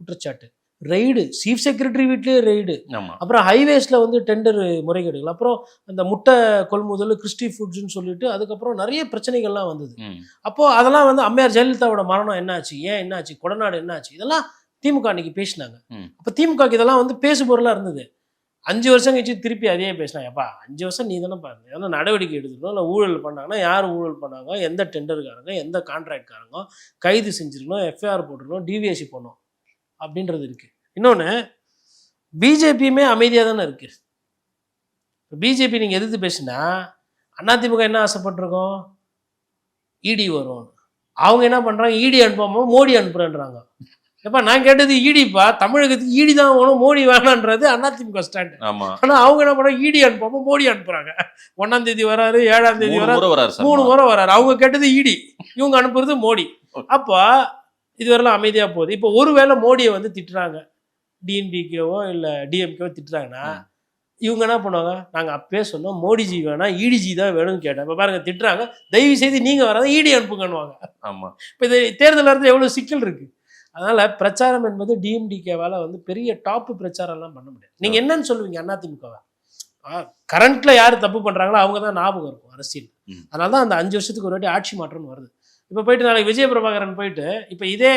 குற்றச்சாட்டு, ரெய்டு, சீஃப் செக்ரட்டரி வீட்லேயே ரெய்டு, ஆமா. அப்புறம் ஹைவேஸில் வந்து டெண்டர் முறைகேடுகள், அப்புறம் அந்த முட்டை கொள்முதல் கிறிஸ்டி ஃபுட்ஸ்ன்னு சொல்லிட்டு அதுக்கப்புறம் நிறைய பிரச்சனைகள்லாம் வந்தது. ம். அப்போது அதெல்லாம் வந்து அம்மையார் ஜெயலலிதாவோட மரணம் என்னாச்சு, ஏன் என்னாச்சு, கொடநாடு என்னாச்சு, இதெல்லாம் திமுக அன்னைக்கு பேசினாங்க. ம். அப்போ திமுகக்கு இதெல்லாம் வந்து பேசு பொருளாக இருந்தது. 5 வருஷம் கழிச்சு திருப்பி அதே பேசினாங்க. அப்பா 5 வருஷம் நீ தானே பாருங்க, ஏன்னா நடவடிக்கை எடுத்துக்கணும், இல்லை ஊழல் பண்ணாங்கன்னா யார் ஊழல் பண்ணாங்க, எந்த டெண்டருக்காரங்க, எந்த கான்ட்ராக்ட்காரங்க கைது செஞ்சுருக்கணும், எஃப்ஐஆர் போட்டுருக்கணும், டிவிஎஸ்சி பண்ணணும் அப்படின்றது இருக்குது. இன்னொன்று, பிஜேபியுமே அமைதியாக தானே இருக்குது. பிஜேபி நீங்கள் எதிர்த்து பேசினா அதிமுக என்ன ஆசைப்பட்டிருக்கோம், இடி வரும். அவங்க என்ன பண்ணுறாங்க, இடி அனுப்பாமல் மோடி அனுப்புகிறேன்றாங்க. எப்பா நான் கேட்டது ஈடிப்பா, தமிழகத்துக்கு ஈடி தான் வேணும், மோடி வேணான்றது அதிமுக ஸ்டாண்ட். ஆமா. ஆனால் அவங்க என்ன பண்ணுறாங்க, ஈடி அனுப்பாமல் மோடி அனுப்புகிறாங்க. 1ஆம் தேதி வராரு, 7ஆம் தேதி 3 வராரு, முறை வராரு சார். 3 முறை வராரு. அவங்க கேட்டது ஈடி, இவங்க அனுப்புறது மோடி. அப்போ இதுவரைலாம் அமைதியாக போகுது. இப்போ ஒருவேளை மோடியை வந்து திட்டுறாங்க, டிஎன்டிகேவோ இல்லை டிஎம்கேவோ திட்டுறாங்கன்னா இவங்க என்ன பண்ணுவாங்க, நாங்கள் அப்பயே சொன்னோம் மோடிஜி வேணாம் இடிஜி தான் வேணும்னு கேட்டேன். இப்போ பாருங்கள் திட்டுறாங்க, தயவு செய்து நீங்கள் வராத இடி அனுப்புங்கன்னுவாங்க. ஆமா. இப்போ இது தேர்தலில் இருந்து எவ்வளோ சிக்கல் இருக்குது. அதனால் பிரச்சாரம் என்பது டிஎம்டிகேவால் வந்து பெரிய டாப்பு பிரச்சாரம்லாம் பண்ண முடியாது. நீங்கள் என்னன்னு சொல்லுவீங்க அதிமுகவை? கரண்ட்டில் யார் தப்பு பண்ணுறாங்களோ அவங்க தான் ஞாபகம் இருக்கும் அரசியல். அதனால தான் அந்த 5 வருஷத்துக்கு ஒரு வாட்டி ஆட்சி மாற்றம்னு வருது. இப்போ போயிட்டு நாளைக்கு விஜய பிரபாகரன் போயிட்டு இப்போ இதே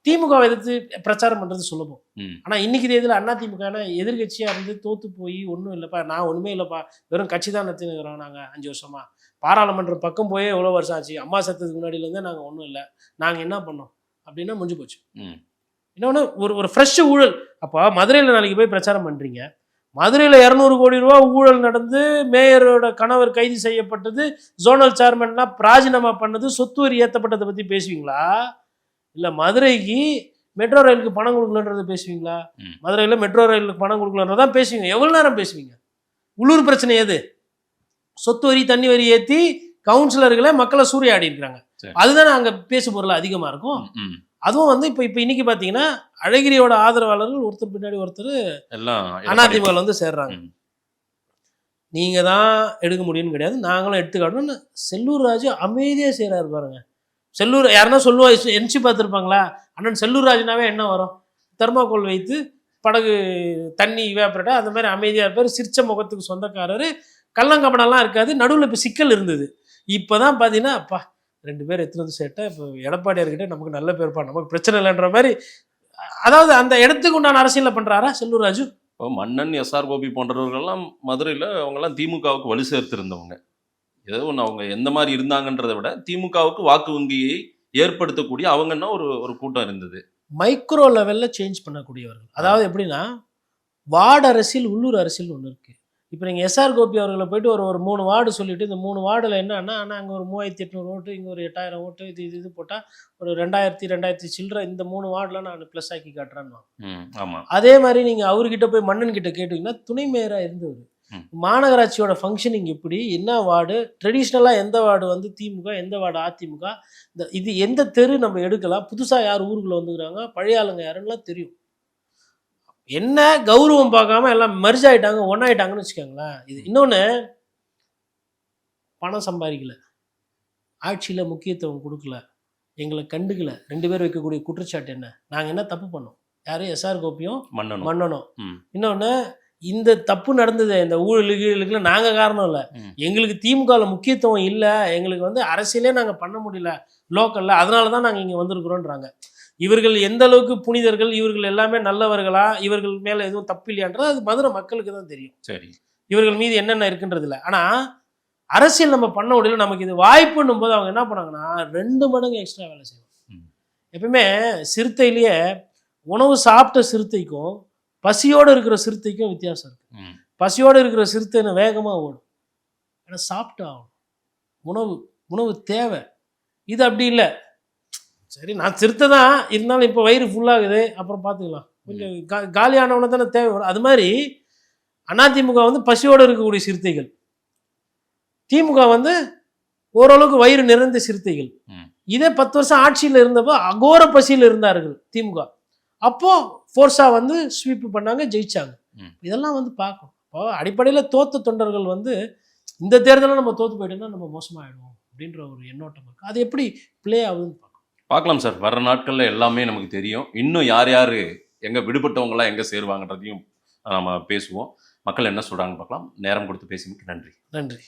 திமுகவை எதிர்த்து பிரச்சாரம் பண்ணுறது சுலபம். ஆனால் இன்னைக்கு தேதியில் அதிமுக எதிர்கட்சியாக இருந்து தோற்று போய் ஒன்றும் இல்லைப்பா, நான் ஒன்றுமே இல்லைப்பா, வெறும் கட்சி தான் நடத்தினுக்கிறோம் நாங்கள் 5 வருஷமாக, பாராளுமன்ற பக்கம் போயே எவ்வளோ வருஷம் ஆச்சு, அம்மா சத்தத்துக்கு முன்னாடியிலேருந்தே நாங்கள் ஒன்றும் இல்லை, நாங்கள் என்ன பண்ணோம் அப்படின்னா முடிஞ்சு போச்சு. இன்னொன்று, ஒரு ஃப்ரெஷ் ஊழல். அப்போ மதுரையில் நாளைக்கு போய் பிரச்சாரம் பண்ணுறீங்க, மதுரையில் 200 கோடி ரூபா ஊழல் நடந்து மேயரோட கணவர் கைது செய்யப்பட்டது, ஜோனல் சேர்மன்லாம் ராஜினாமா பண்ணது, சொத்து வரி ஏற்றப்பட்டதை பற்றி பேசுவீங்களா? இல்லை மதுரைக்கு மெட்ரோ ரயிலுக்கு பணம் கொடுக்கலன்றதை பேசுவீங்களா? மதுரையில் மெட்ரோ ரயிலுக்கு பணம் கொடுக்கலன்றதான் பேசுவீங்க. எவ்வளோ நேரம் பேசுவீங்க? உள்ளூர் பிரச்சனை எது? சொத்து வரி தண்ணி வரி ஏற்றி கவுன்சிலர்களை மக்களை சூறையாடி இருக்கிறாங்க. அதுதானே அங்கே பேசு பொருள் அதிகமாக இருக்கும். அதுவும் வந்து இப்போ இன்னைக்கு பார்த்தீங்கன்னா அழகிரியோட ஆதரவாளர்கள் ஒருத்தர் பின்னாடி ஒருத்தர் எல்லாம் அதிமுக வந்து சேர்றாங்க. நீங்கள் தான் எடுக்க முடியும்னு கிடையாது, நாங்களும் எடுத்துக்காட்டணும்னு செல்லூர் ராஜு அமைதியாக செய்கிறாரு பாருங்க. செல்லூர் யாருன்னா சொல்லுவா, என்சி பார்த்துருப்பாங்களா, அண்ணன் செல்லூர் ராஜுனாவே என்ன வரும், தெர்மாக்கோல் வைத்து படகு தண்ணி இவாபரேட்டா அந்த மாதிரி அமைதியாக இருப்பார், சிரிச்ச முகத்துக்கு சொந்தக்காரர், கள்ளங்கப்படம்லாம் இருக்காது. நடுவில் இப்போ சிக்கல் இருந்தது. இப்போ தான் பார்த்தீங்கன்னா அப்பா 2 பேர் எடுத்துகிட்டு வந்து சேர்த்தா இப்போ எடப்பாடியார்கிட்ட நமக்கு நல்ல பேர்ப்பா, நமக்கு பிரச்சனை இல்லைன்ற மாதிரி, அதாவது அந்த இடத்துக்கு உண்டான அரசியலில் பண்ணுறாரா செல்லூர் ராஜு? இப்போ மன்னன் எஸ்ஆர் கோபி போன்றவர்கள்லாம் மதுரையில் அவங்கெல்லாம் திமுகவுக்கு வலு சேர்த்திருந்தவங்க. ஏதோ ஒன்று அவங்க எந்த மாதிரி இருந்தாங்கன்றதை விட திமுகவுக்கு வாக்கு வங்கியை ஏற்படுத்தக்கூடிய அவங்கன்னா ஒரு கூட்டம் இருந்தது. மைக்ரோ லெவலில் சேஞ்ச் பண்ணக்கூடியவர்கள். அதாவது எப்படின்னா வார்டு அரசியல் உள்ளூர் அரசியல் ஒன்று இருக்குது. இப்போ நீங்கள் எஸ்ஆர் கோபி அவர்களை போயிட்டு ஒரு 3 வார்டு சொல்லிவிட்டு இந்த 3 வார்டில் என்னன்னா, ஆனால் அங்கே ஒரு 3800 ஓட்டு, இங்கே ஒரு 8000 ஓட்டு, இது போட்டால் ஒரு 2000 சில்லற, இந்த 3 வார்டில் நான் ப்ளஸ் ஆக்கி காட்டுறேன்னு. ஆமாம். அதே மாதிரி நீங்கள் அவர்கிட்ட போய் மன்னன் கிட்ட கேட்டிங்கன்னா துணை மேயராக இருந்தவர், மாநகராட்சியோட ஃபங்க்ஷனிங் எப்படி, என்ன வார்டு, ட்ரெடிஷ்னலாக எந்த வார்டு வந்து திமுக, எந்த வார்டு அதிமுக, இது எந்த தெரு நம்ம எடுக்கலாம், புதுசாக யார் ஊருக்குள்ளே வந்துக்கிறாங்க, பழைய ஆளுங்க யாருன்னெலாம் தெரியும். என்ன கௌரவம் பார்க்காம எல்லாம் மர்ஜ் ஆகிட்டாங்க, ஒன்றாயிட்டாங்கன்னு வச்சுக்கோங்களேன். இது இன்னொன்று, பணம் சம்பாதிக்கல, ஆட்சியில் முக்கியத்துவம் கொடுக்கல, எங்களை கண்டுக்கல. 2 பேர் வைக்கக்கூடிய குற்றச்சாட்டு என்ன? நாங்கள் என்ன தப்பு பண்ணோம்? யார்? எஸ்ஆர் கோபியும் மன்னனும். இன்னொன்று, இந்த தப்பு நடந்தது, இந்த ஊழலுக்குள்ள நாங்கள் காரணம் இல்லை, எங்களுக்கு திமுகவில் முக்கியத்துவம் இல்லை, எங்களுக்கு வந்து அரசியலே நாங்கள் பண்ண முடியல லோக்கலில், அதனால தான் நாங்கள் இங்கே வந்திருக்கிறோன்றாங்க. இவர்கள் எந்த அளவுக்கு புனிதர்கள், இவர்கள் எல்லாமே நல்லவர்களா, இவர்கள் மேலே எதுவும் தப்பு இல்லையான்றது அது மதுரை மக்களுக்கு தான் தெரியும். சரி, இவர்கள் மீது என்னென்ன இருக்குன்றது இல்லை. ஆனால் அரசியல் நம்ம பண்ண முடியல, நமக்கு இது வாய்ப்புன்னும் போது அவங்க என்ன பண்ணாங்கன்னா 2 மடங்கு எக்ஸ்ட்ரா வேலை செய்வாங்க. எப்பவுமே சிறுத்தையிலேயே உணவு சாப்பிட்ட சிறுத்தைக்கும் பசியோடு இருக்கிற சிறுத்தைக்கும் வித்தியாசம் இருக்கு. பசியோடு இருக்கிற சிறுத்தைன்னு வேகமாக ஓடும், ஏன்னா சாப்பிட்டு ஆகணும், உணவு தேவை. இது அப்படி இல்லை. சரி, நான் சிறுத்தை தான் இருந்தாலும் இப்போ வயிறு ஃபுல்லாகுது, அப்புறம் பார்த்துக்கலாம், கொஞ்சம் காலியானவனை தானே தேவை வரும். அது மாதிரி அதிமுக வந்து பசியோடு இருக்கக்கூடிய சிறுத்தைகள், திமுக வந்து ஓரளவுக்கு வயிறு நிறைந்த சிறுத்தைகள். இதே 10 வருஷம் ஆட்சியில் இருந்தப்போ அகோர பசியில் இருந்தார்கள் திமுக. அப்போ ஃபோர்ஸா வந்து ஸ்வீப் பண்ணாங்க, ஜெயிச்சாங்க. இதெல்லாம் வந்து பார்க்கணும். இப்போ அடிப்படையில் தோத்த தொண்டர்கள் வந்து இந்த தேர்தலில் நம்ம தோத்து போயிட்டோம்னா நம்ம மோசமாகிடுவோம் அப்படின்ற ஒரு எண்ணோட்டம் இருக்கு. அது எப்படி பிளே ஆகுதுன்னு பார்க்கலாம் சார். வர்ற நாட்களில் எல்லாமே நமக்கு தெரியும். இன்னும் யார் யார் எங்கே விடுபட்டவங்களாம் எங்கே சேருவாங்கன்றதையும் நம்ம பேசுவோம். மக்கள் என்ன சொல்கிறாங்கன்னு பார்க்கலாம். நேரம் கொடுத்து பேசினதுக்கு நன்றி. நன்றி.